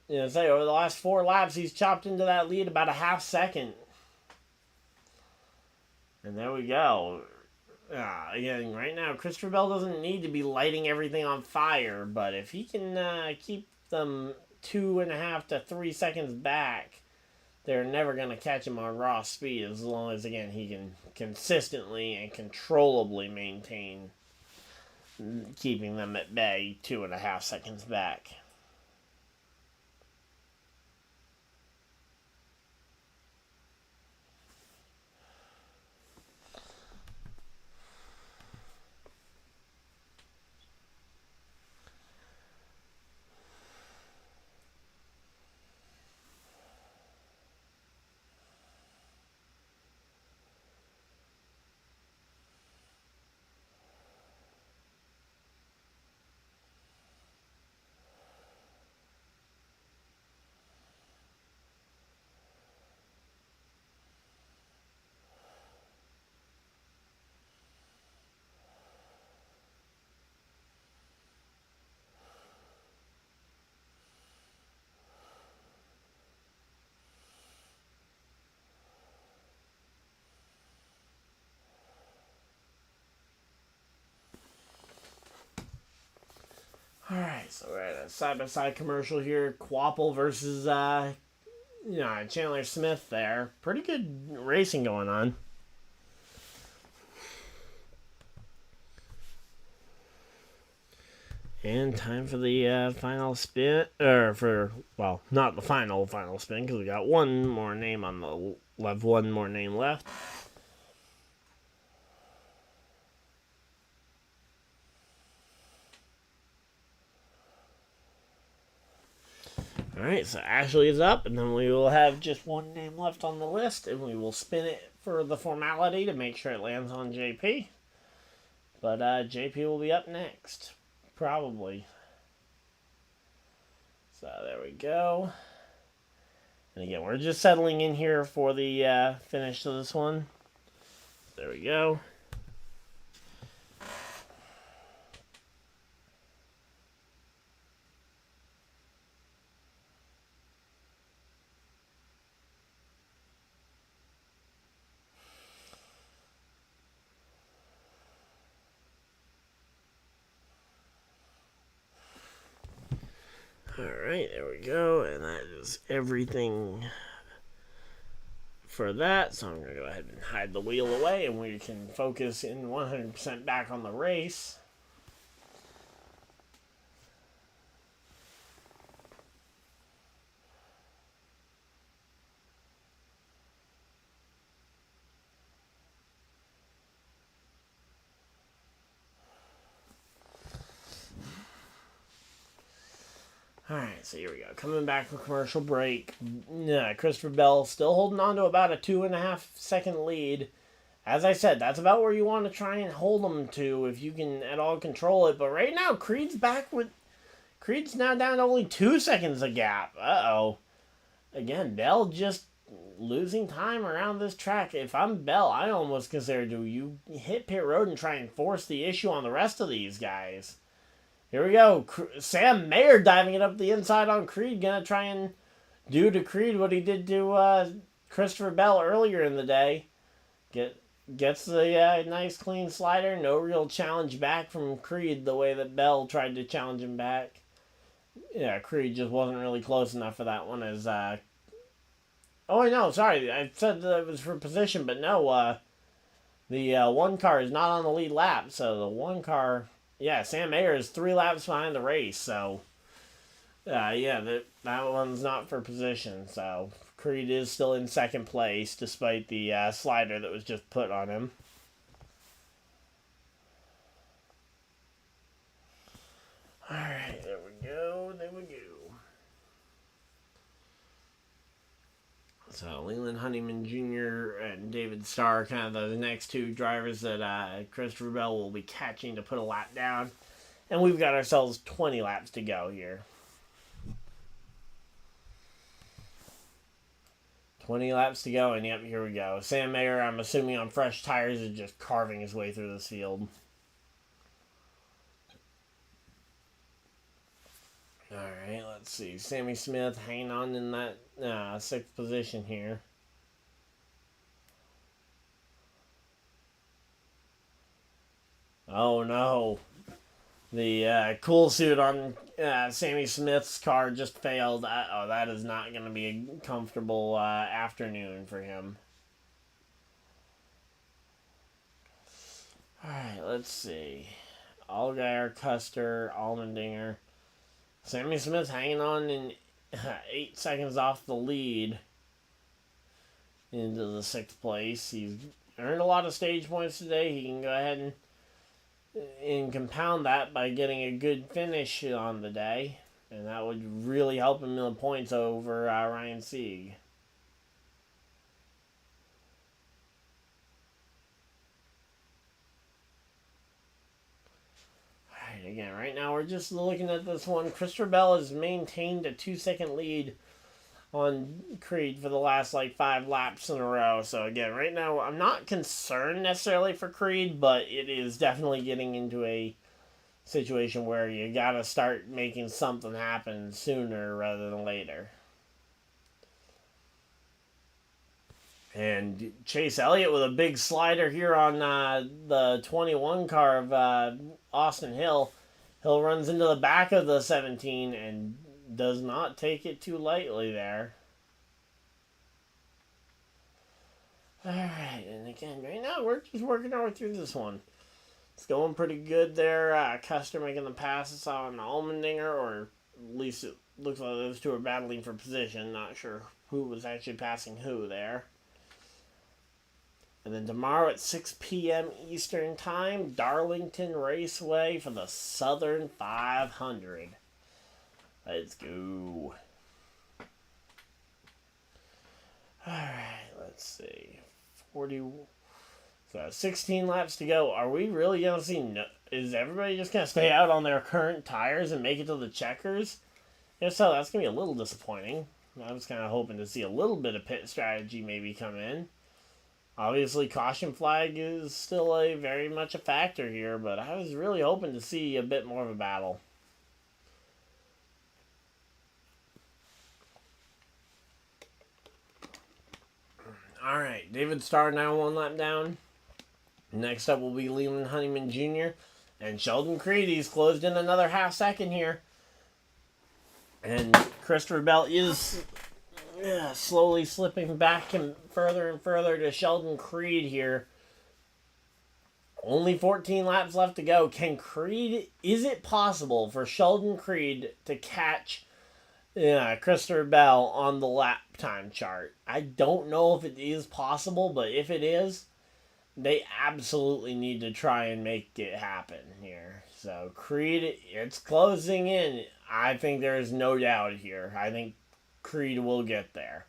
the last 4 laps, he's chopped into that lead about a half second. And there we go. Again, right now, Christopher Bell doesn't need to be lighting everything on fire, but if he can keep them 2.5 to 3 seconds back, they're never going to catch him on raw speed as long as, again, he can consistently and controllably maintain keeping them at bay 2.5 seconds back. Alright, so we're at a side-by-side commercial here. Kvapil versus, Chandler Smith there. Pretty good racing going on. And time for the final spin, not the final spin, because we got one more name on the left, one more name left. Alright, so Ashley is up, and then we will have just one name left on the list, and we will spin it for the formality to make sure it lands on JP. But JP will be up next, probably. So there we go. And again, we're just settling in here for the finish to this one. There we go. Alright, there we go, and that is everything for that. So I'm going to go ahead and hide the wheel away, and we can focus in 100% back on the race. Alright, so here we go. Coming back from commercial break. Christopher Bell still holding on to about a 2.5 second lead. As I said, that's about where you want to try and hold them to if you can at all control it. But right now, Creed's now down to only 2 seconds of gap. Uh-oh. Again, Bell just losing time around this track. If I'm Bell, I almost consider you hit pit road and try and force the issue on the rest of these guys. Here we go. Sammayer diving it up the inside on Creed. Gonna try and do to Creed what he did to Christopher Bell earlier in the day. Gets the nice clean slider. No real challenge back from Creed the way that Bell tried to challenge him back. Yeah, Creed just wasn't really close enough for that one. As oh, no, sorry. I said that it was for position, but no. The one car is not on the lead lap. So the one car... Yeah, Sammayer is 3 laps behind the race, so that one's not for position. So Creed is still in second place despite the slider that was just put on him. All right, there we go. So Leland Honeyman Jr. and David Starr, kind of the next two drivers that Christopher Bell will be catching to put a lap down. And we've got ourselves 20 laps to go here. 20 laps to go, and yep, here we go. Sammayer, I'm assuming on fresh tires, is just carving his way through this field. Alright, let's see. Sammy Smith hanging on in that 6th position here. Oh no. The cool suit on Sammy Smith's car just failed. That is not going to be a comfortable afternoon for him. Alright, let's see. Allgaier, Custer, Allmendinger. Sammy Smith hanging on in 8 seconds off the lead into the 6th place. He's earned a lot of stage points today. He can go ahead and compound that by getting a good finish on the day. And that would really help him in the points over Ryan Sieg. Again, right now we're just looking at this one. Christopherbell has maintained a 2-second lead on Creed for the last 5 laps in a row. So again, right now I'm not concerned necessarily for Creed, but it is definitely getting into a situation where you gotta start making something happen sooner rather than later. And Chase Elliott with a big slider here on the 21 car of Austin Hill. Hill runs into the back of the 17 and does not take it too lightly there. Alright, and again, right now we're just working our way through this one. It's going pretty good there. Custer making the passes on Allmendinger, or at least it looks like those two are battling for position. Not sure who was actually passing who there. And then tomorrow at 6 p.m. Eastern Time, Darlington Raceway for the Southern 500. Let's go. Alright, let's see. 40. So 16 laps to go. Are we really going to see... is everybody just going to stay out on their current tires and make it to the checkers? If so, that's going to be a little disappointing. I was kind of hoping to see a little bit of pit strategy maybe come in. Obviously, caution flag is still very much a factor here, but I was really hoping to see a bit more of a battle. Alright, David Starr now 1 lap down. Next up will be Leland Honeyman Jr. and Sheldoncreed. He's closed in another half second here. And Christopherbell is slowly slipping back and further to Sheldoncreed here. Only 14 laps left to go. Is it possible for Sheldoncreed to catch Christopherbell on the lap time chart? I don't know if it is possible, but if it is, they absolutely need to try and make it happen here. So Creed, it's closing in. I think there is no doubt here. I think Creed will get there.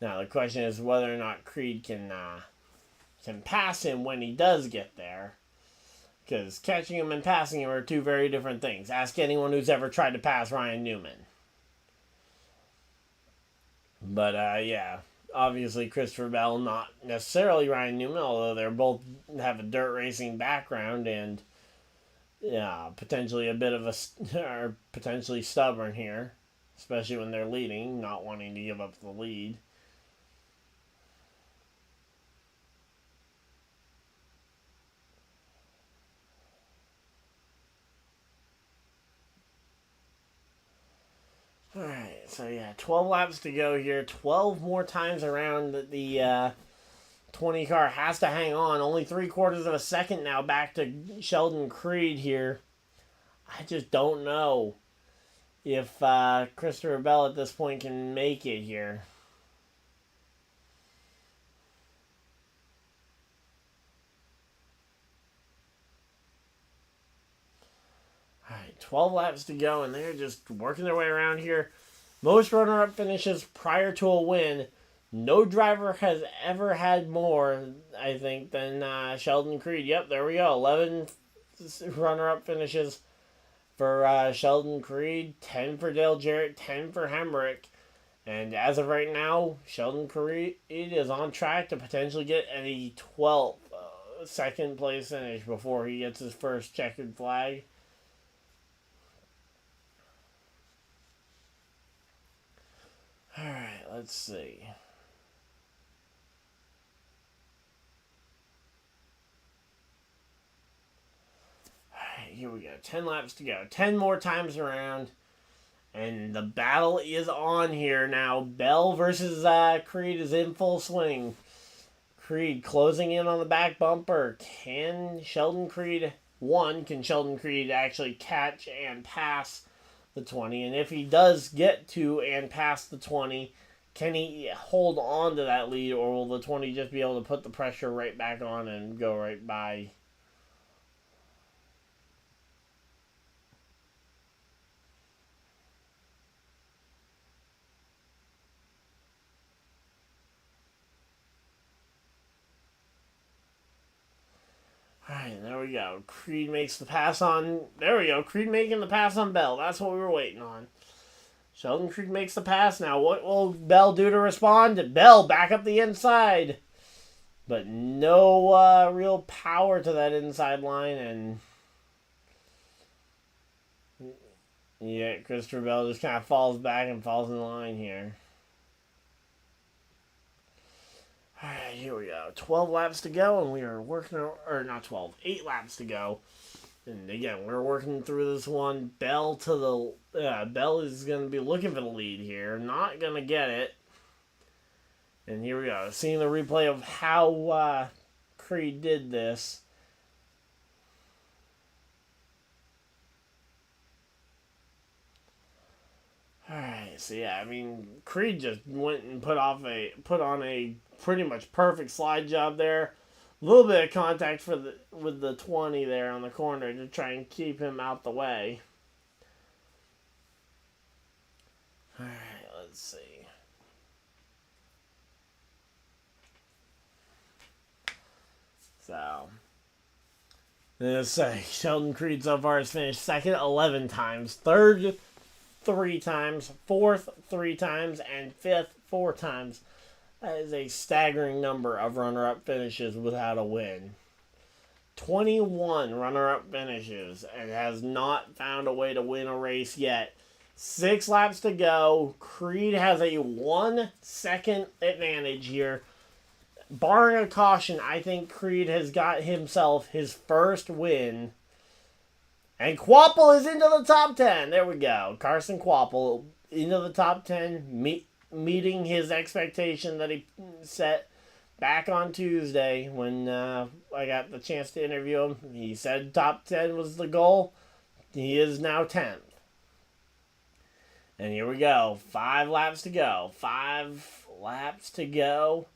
Now the question is whether or not Creed can pass him when he does get there. Because catching him and passing him are two very different things. Ask anyone who's ever tried to pass Ryan Newman. But yeah, obviously Christopherbell, not necessarily Ryan Newman, although they both have a dirt racing background and potentially a bit of or potentially stubborn here. Especially when they're leading, not wanting to give up the lead. Alright, so yeah, 12 laps to go here. 12 more times around the 20 car has to hang on. Only 3/4 of a second now back to Sheldoncreed here. I just don't know if Christopherbell at this point can make it here. Alright, 12 laps to go, and they're just working their way around here. Most runner-up finishes prior to a win. No driver has ever had more, I think, than Sheldoncreed. Yep, there we go. 11 runner-up finishes for Sheldon Creed, 10 for Dale Jarrett, 10 for Hemrick. And as of right now, Sheldon Creed is on track to potentially get a 12th second place finish before he gets his first checkered flag. Alright, let's see. Alright, here we go. 10 laps to go. 10 more times around. And the battle is on here now. Bell versus Creed is in full swing. Creed closing in on the back bumper. Can Sheldon Creed actually catch and pass the 20? And if he does get to and pass the 20, can he hold on to that lead, or will the 20 just be able to put the pressure right back on and go right by? Alright, there we go. Creed makes the pass on... There we go. Creed making the pass on Bell. That's what we were waiting on. Sheldon Creed makes the pass. Now, what will Bell do to respond? Bell back up the inside. But no real power to that inside line. And yeah, Christopher Bell just kind of falls back and falls in line here. Alright, here we go. 12 laps to go, and we are working... Or not 12. 8 laps to go. And again, we're working through this one. Bell to the... Bell is going to be looking for the lead here. Not going to get it. And here we go. Seeing the replay of how Creed did this. Alright, so yeah, I mean, Creed just went and put on a pretty much perfect slide job there. A little bit of contact with the 20 there on the corner to try and keep him out the way. Alright, let's see. So, let's say Sheldon Creed so far has finished second 11 times, third 3 times, fourth 3 times, and fifth 4 times. That is a staggering number of runner-up finishes without a win. 21 runner-up finishes and has not found a way to win a race yet. 6 laps to go. Creed has a 1-second advantage here. Barring a caution, I think Creed has got himself his first win. And Kvapil is into the top 10. There we go. Carson Kvapil into the top 10, meeting his expectation that he set back on Tuesday when I got the chance to interview him. He said top 10 was the goal. He is now 10th. And here we go. 5 laps to go. 5 laps to go.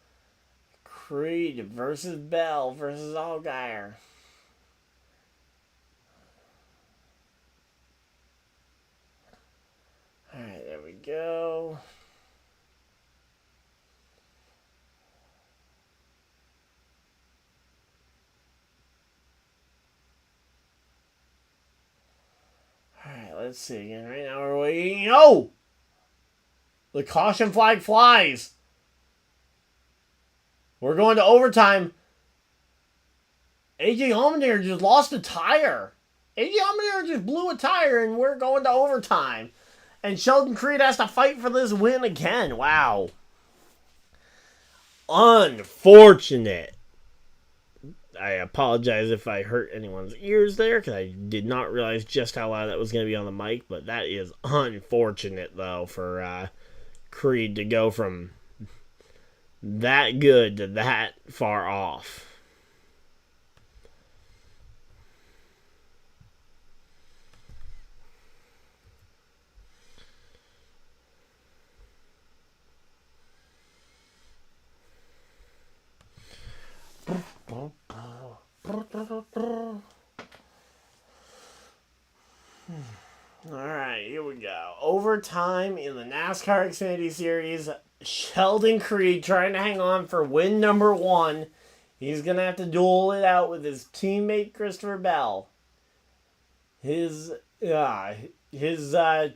Creed versus Bell versus Allgaier. Alright, there we go. Alright, let's see again. Right now we're waiting. Oh! The caution flag flies. We're going to overtime. AJ Allmendinger just lost a tire. AJ Allmendinger just blew a tire, and we're going to overtime. And Sheldon Creed has to fight for this win again. Wow. Unfortunate. I apologize if I hurt anyone's ears there, because I did not realize just how loud that was going to be on the mic. But that is unfortunate, though, for Creed to go from that good to that far off. Alright, here we go. Overtime in the NASCAR Xfinity Series. Sheldon Creed trying to hang on for win number 1. He's going to have to duel it out with his teammate Christopher Bell. his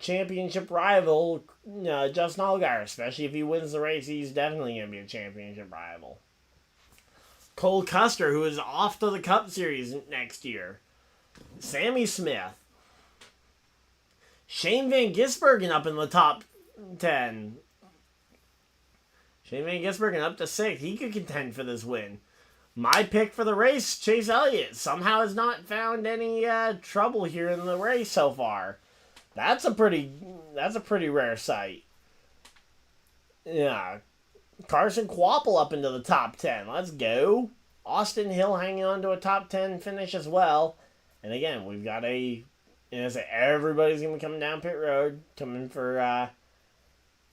championship rival, Justin Allgaier. Especially if he wins the race, he's definitely going to be a championship rival. Cole Custer, who is off to the Cup Series next year. Sammy Smith. Shane Van Gisbergen up in the top 10. Shane Van Gisbergen up to 6th. He could contend for this win. My pick for the race, Chase Elliott, somehow has not found any trouble here in the race so far. That's a pretty rare sight. Yeah. Carsonkvapil up into the top 10. Let's go. Austin Hill hanging on to a top 10 finish as well. And again, we've got everybody's going to be coming down pit road, coming for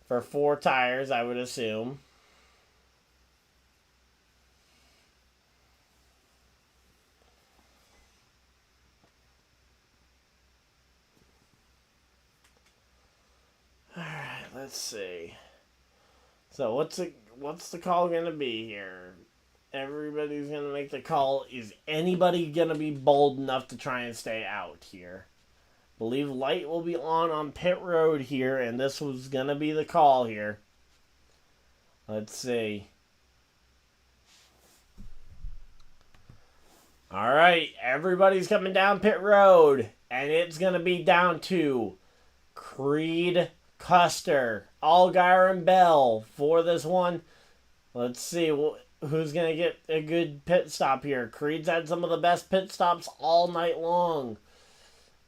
4 tires, I would assume. Alright, let's see. So what's the call going to be here? Everybody's going to make the call. Is anybody going to be bold enough to try and stay out here? Believe light will be on pit road here, and this was going to be the call here. Let's see. Alright, everybody's coming down pit road, and it's going to be down to Creed, Custer, Allgaier, and Bell for this one. Let's see who's going to get a good pit stop here. Creed's had some of the best pit stops all night long.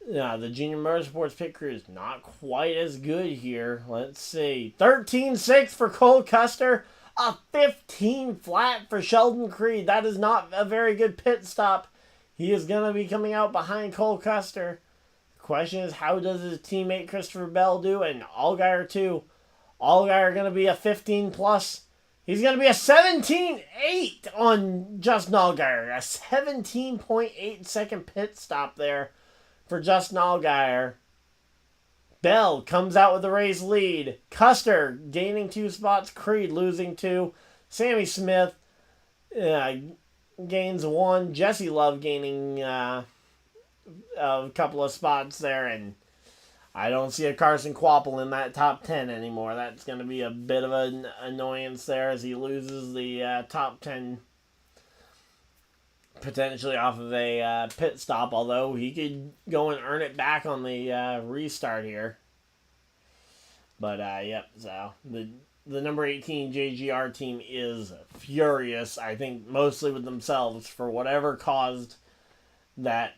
The Junior Motorsports pit crew is not quite as good here. Let's see. 13.6 for Cole Custer. A 15 flat for Sheldoncreed. That is not a very good pit stop. He is going to be coming out behind Cole Custer. The question is, how does his teammate Christopher Bell do? And Allgaier too. Allgaier going to be a 15 plus. He's going to be a 17.8 on Justin Allgaier. A 17.8 second pit stop there for Justin Allgaier. Bell comes out with the race lead. Custer gaining 2 spots. Creed losing 2. Sammy Smith gains 1. Jesse Love gaining a couple of spots there. And I don't see a Carsonkvapil in that top 10 anymore. That's going to be a bit of an annoyance there as he loses the top 10 potentially off of a pit stop, although he could go and earn it back on the restart here. But, yep, so the number 18 JGR team is furious, I think, mostly with themselves for whatever caused that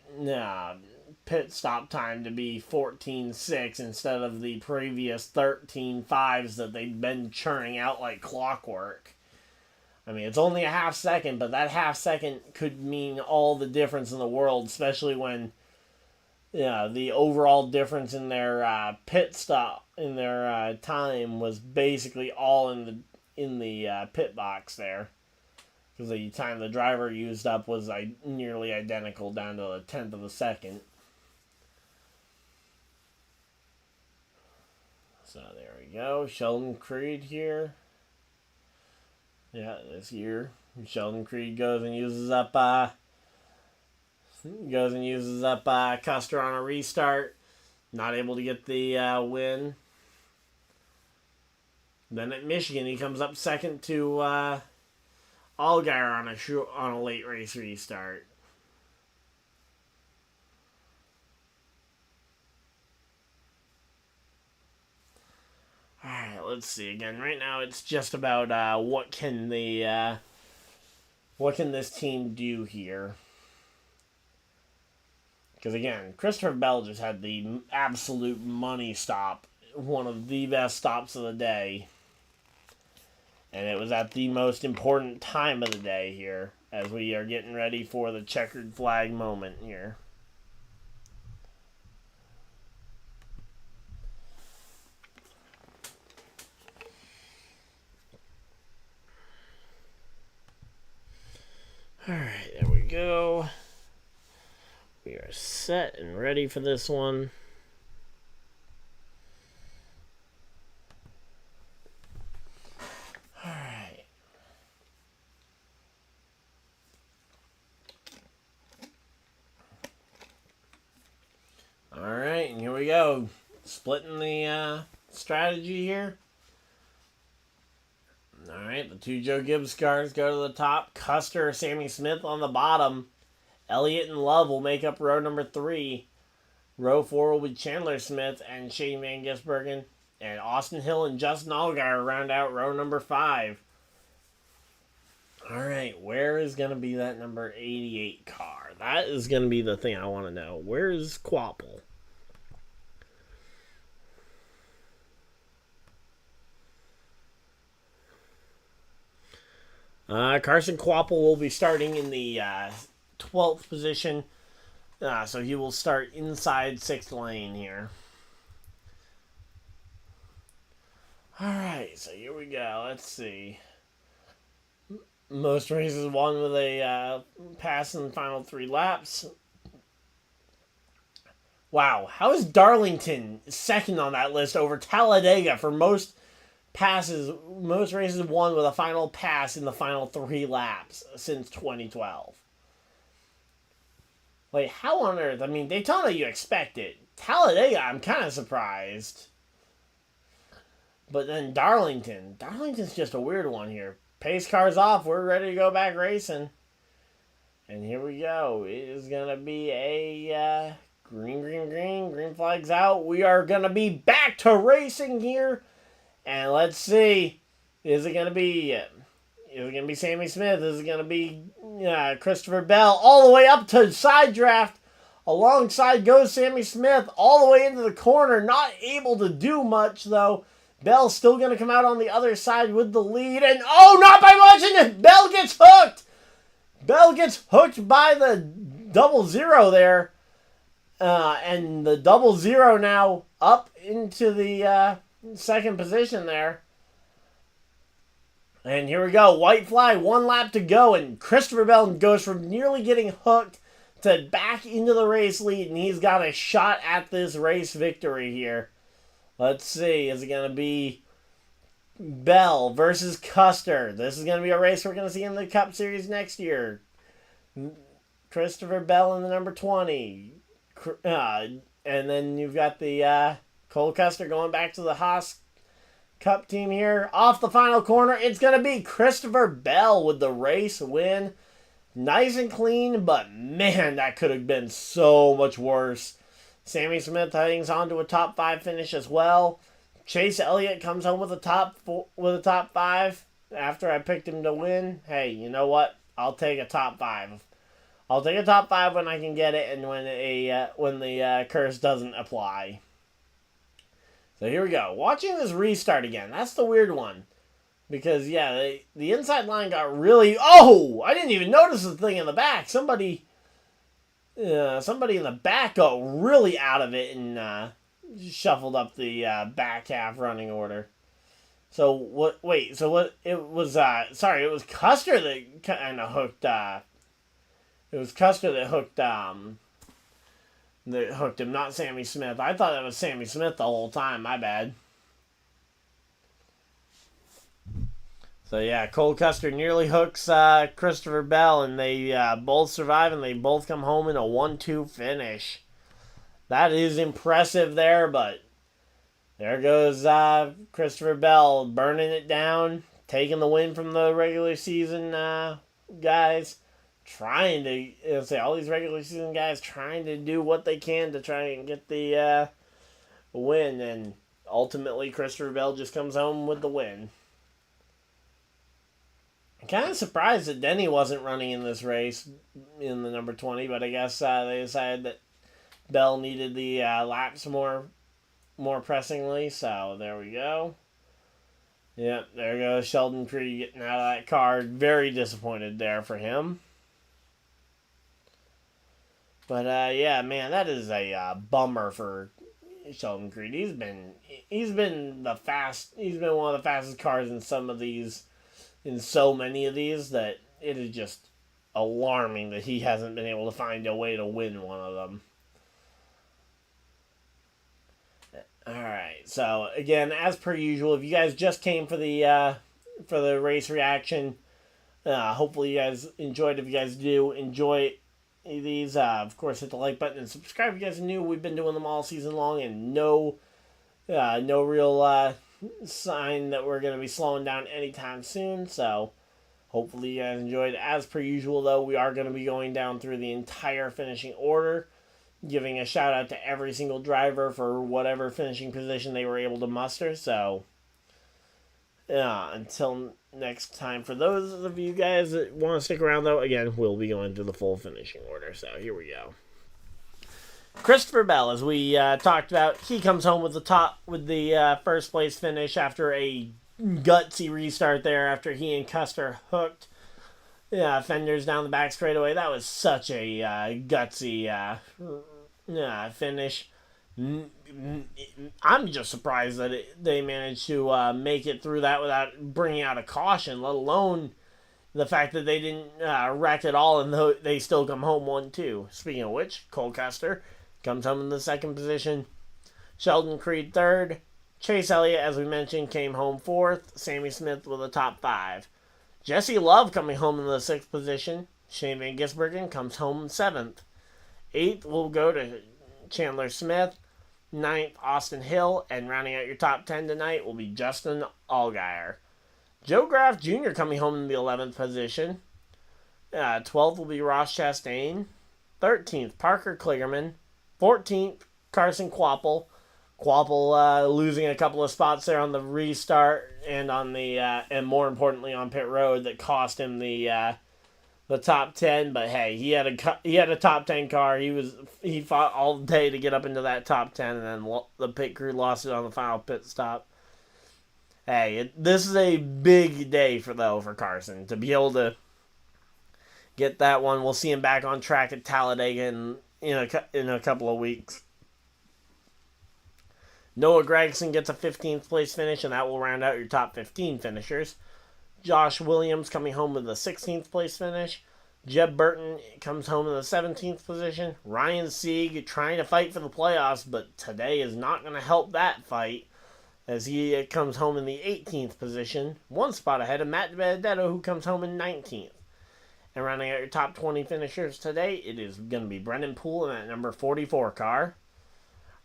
pit stop time to be 14.6 instead of the previous 13.5s that they'd been churning out like clockwork. I mean, it's only a half second, but that half second could mean all the difference in the world, especially when the overall difference in their pit stop, in their time, was basically all in the pit box there. Because the time the driver used up was nearly identical down to a tenth of a second. So there we go. Sheldoncreed here. Yeah, this year, Sheldoncreed goes and uses up Custer on a restart. Not able to get the win. Then at Michigan, he comes up second to Allgaier on a late race restart. Alright, let's see again. Right now it's just about what can this team do here. Because again, Christopher Bell just had the absolute money stop. One of the best stops of the day. And it was at the most important time of the day here, as we are getting ready for the checkered flag moment here. Alright, there we go. We are set and ready for this one. Alright. go. Splitting the strategy here. Alright, the two Joe Gibbs cars go to the top. Custer, Sammy Smith on the bottom. Elliott and Love will make up row number 3. Row 4 will be Chandler Smith and Shane Van Gisbergen. And Austin Hill and Justin Allgaier round out row number 5. Alright, where is going to be that number 88 car? That is going to be the thing I want to know. Where is Kvapil? Carson Kvapil will be starting in the 12th position. So he will start inside 6th lane here. Alright, so here we go. Let's see. Most races won with a pass in the final 3 laps. Wow, how is Darlington second on that list over Talladega for most passes? Most races won with a final pass in the final 3 laps since 2012. Like, how on earth? I mean, Daytona, you expect it. Talladega, I'm kind of surprised. But then Darlington's just a weird one here. Pace car's off. We're ready to go back racing. And here we go. It is going to be a green flags out. We are going to be back to racing here. And let's see. Is it going to be Sammy Smith? Is it going to be Christopher Bell? All the way up to side draft. Alongside goes Sammy Smith. All the way into the corner. Not able to do much, though. Bell's still going to come out on the other side with the lead. And, oh, not by much. And Bell gets hooked. Bell gets hooked by the 00 there. And the 00 now up into the second position there. And here we go. White flag. 1 lap to go. And Christopher Bell goes from nearly getting hooked to back into the race lead. And he's got a shot at this race victory here. Let's see. Is it going to be Bell versus Custer? This is going to be a race we're going to see in the Cup Series next year. Christopher Bell in the number 20. And then you've got the Cole Custer going back to the Haas Cup team here. Off the final corner, it's going to be Christopher Bell with the race win. Nice and clean, but man, that could have been so much worse. Sammy Smith hangs on to a top 5 finish as well. Chase Elliott comes home with a top 5 after I picked him to win. Hey, you know what? I'll take a top 5. I'll take a top 5 when I can get it and when the curse doesn't apply. So here we go. Watching this restart again. That's the weird one. Because, yeah, the inside line got really... Oh! I didn't even notice the thing in the back. Somebody in the back got really out of it and shuffled up the back half running order. So, what... Wait, so what... It was... Sorry, it was Custer that kind of hooked... It was Custer that hooked him, not Sammy Smith. I thought it was Sammy Smith the whole time. My bad. So, yeah, Cole Custer nearly hooks Christopher Bell, and they both survive, and they both come home in a 1-2 finish. That is impressive there, but there goes Christopher Bell burning it down, taking the win from the regular season guys. Trying to, all these regular season guys trying to do what they can to try and get the win, and ultimately Christopher Bell just comes home with the win. I'm kind of surprised that Denny wasn't running in this race in the number 20, but I guess they decided that Bell needed the laps more pressingly, so there we go. Yep, there goes Sheldoncreed getting out of that car. Very disappointed there for him. But yeah, man, that is a bummer for Sheldoncreed. He's been one of the fastest cars in so many of these that it is just alarming that he hasn't been able to find a way to win one of them. Alright, so again, as per usual, if you guys just came for the race reaction, hopefully you guys enjoyed. If you guys do, enjoy these, of course, hit the like button and subscribe if you guys are new. We've been doing them all season long, and no real sign that we're going to be slowing down anytime soon. So hopefully you guys enjoyed. As per usual, though, we are going to be going down through the entire finishing order, giving a shout out to every single driver for whatever finishing position they were able to muster. So until next time, for those of you guys that want to stick around, though, again, we'll be going through the full finishing order. So here we go. Christopher Bell, as we talked about, he comes home with the first place finish after a gutsy restart there after he and Custer hooked fenders down the back straightaway. That was such a gutsy finish. I'm just surprised that they managed to make it through that without bringing out a caution, let alone the fact that they didn't wreck at all and they still come home 1-2. Speaking of which, Cole Custer comes home in the second position. Sheldoncreed third. Chase Elliott, as we mentioned, came home fourth. Sammy Smith with a top 5. Jesse Love coming home in the sixth position. Shane Van Gisbergen comes home seventh. Eighth will go to Chandler Smith. Ninth, Austin Hill. And rounding out your top 10 tonight will be Justin Allgaier. Joe Graff Jr. coming home in the 11th position. 12th will be Ross Chastain. 13th, Parker Kligerman. 14th, Carson Kvapil. Kvapil losing a couple of spots there on the restart and on the and more importantly on pit road that cost him the top 10. But hey, he had a top 10 car. He fought all day to get up into that top 10, and then the pit crew lost it on the final pit stop. Hey, this is a big day for Carson to be able to get that one. We'll see him back on track at Talladega in a couple of weeks. Noah Gragson gets a 15th place finish, and that will round out your top 15 finishers. Josh Williams coming home with a 16th place finish. Jeb Burton comes home in the 17th position. Ryan Sieg trying to fight for the playoffs, but today is not going to help that fight as he comes home in the 18th position, one spot ahead of Matt Benedetto, who comes home in 19th. And rounding out your top 20 finishers today, it is going to be Brendan Poole in that number 44 car.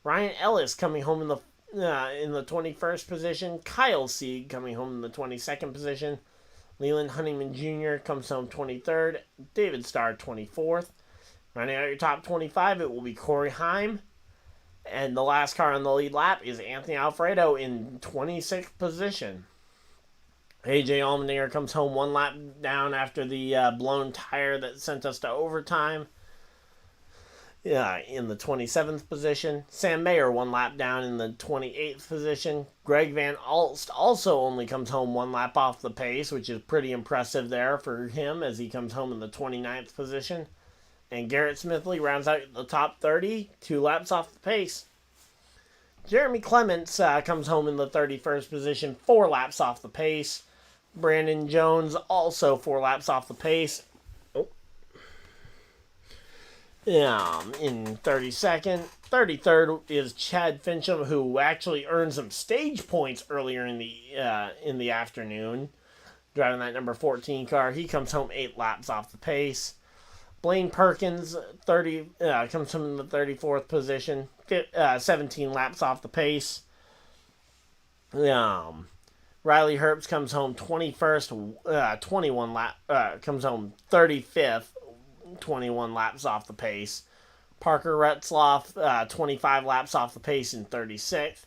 Ryan Ellis coming home in the 21st position. Kyle Sieg coming home in the 22nd position. Leland Honeyman Jr. comes home 23rd. David Starr 24th. Rounding out your top 25, it will be Corey Heim. And the last car on the lead lap is Anthony Alfredo in 26th position. AJ Allmendinger comes home one lap down after the blown tire that sent us to overtime. In the 27th position. Sam Mayer one lap down in the 28th position. Greg Van Alst also only comes home one lap off the pace, which is pretty impressive there for him as he comes home in the 29th position. And Garrett Smithley rounds out the top 30, 2 laps off the pace. Jeremy Clements comes home in the 31st position, 4 laps off the pace. Brandon Jones also 4 laps off the pace. In 32nd. 33rd is Chad Fincham, who actually earned some stage points earlier in the afternoon, driving that number 14 car. He comes home 8 laps off the pace. Blaine Perkins comes home in the 34th position, 17 laps off the pace. Riley Herbst comes home 21st, 21 lap, comes home 35th, 21 laps off the pace. Parker Retzloff, 25 laps off the pace in 36th.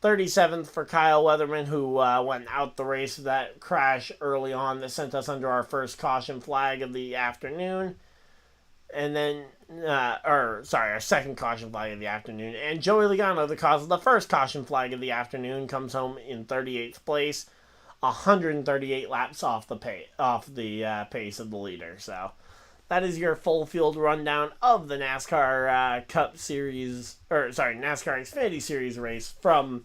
37th for Kyle Weatherman, who went out the race with that crash early on that sent us under our first caution flag of the afternoon. And then, our second caution flag of the afternoon. And Joey Logano, the cause of the first caution flag of the afternoon, comes home in 38th place, 138 laps off the pace of the leader. So that is your full field rundown of the NASCAR Cup Series, NASCAR Xfinity Series race from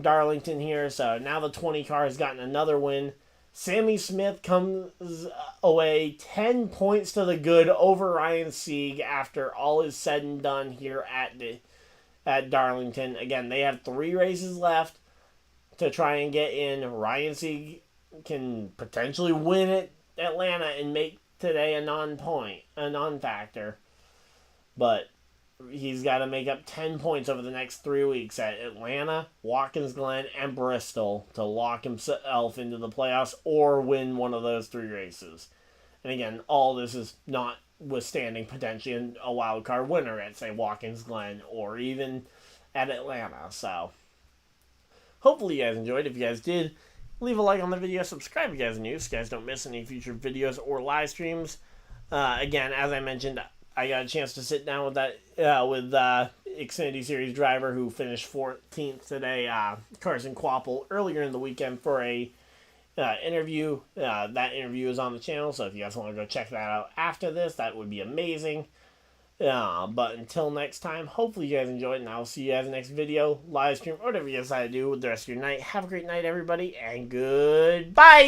Darlington here. So now the 20 car has gotten another win. Sammy Smith comes away 10 points to the good over Ryan Sieg after all is said and done here at Darlington. Again, they have 3 races left to try and get in. Ryan Sieg can potentially win at Atlanta and make today a non-factor. But he's got to make up 10 points over the next 3 weeks at Atlanta, Watkins Glen, and Bristol to lock himself into the playoffs or win one of those 3 races. And again, all this is not withstanding potentially a wild card winner at, say, Watkins Glen or even at Atlanta. So hopefully you guys enjoyed. If you guys did, leave a like on the video, subscribe if you guys are new so you guys don't miss any future videos or live streams. Again, as I mentioned, I got a chance to sit down with Xfinity Series driver who finished 14th today, carsonkvapil, earlier in the weekend for a interview. That interview is on the channel, so if you guys want to go check that out after this, that would be amazing. But until next time, hopefully you guys enjoyed, and I'll see you guys in the next video, live stream, or whatever you decide to do with the rest of your night. Have a great night, everybody, and goodbye!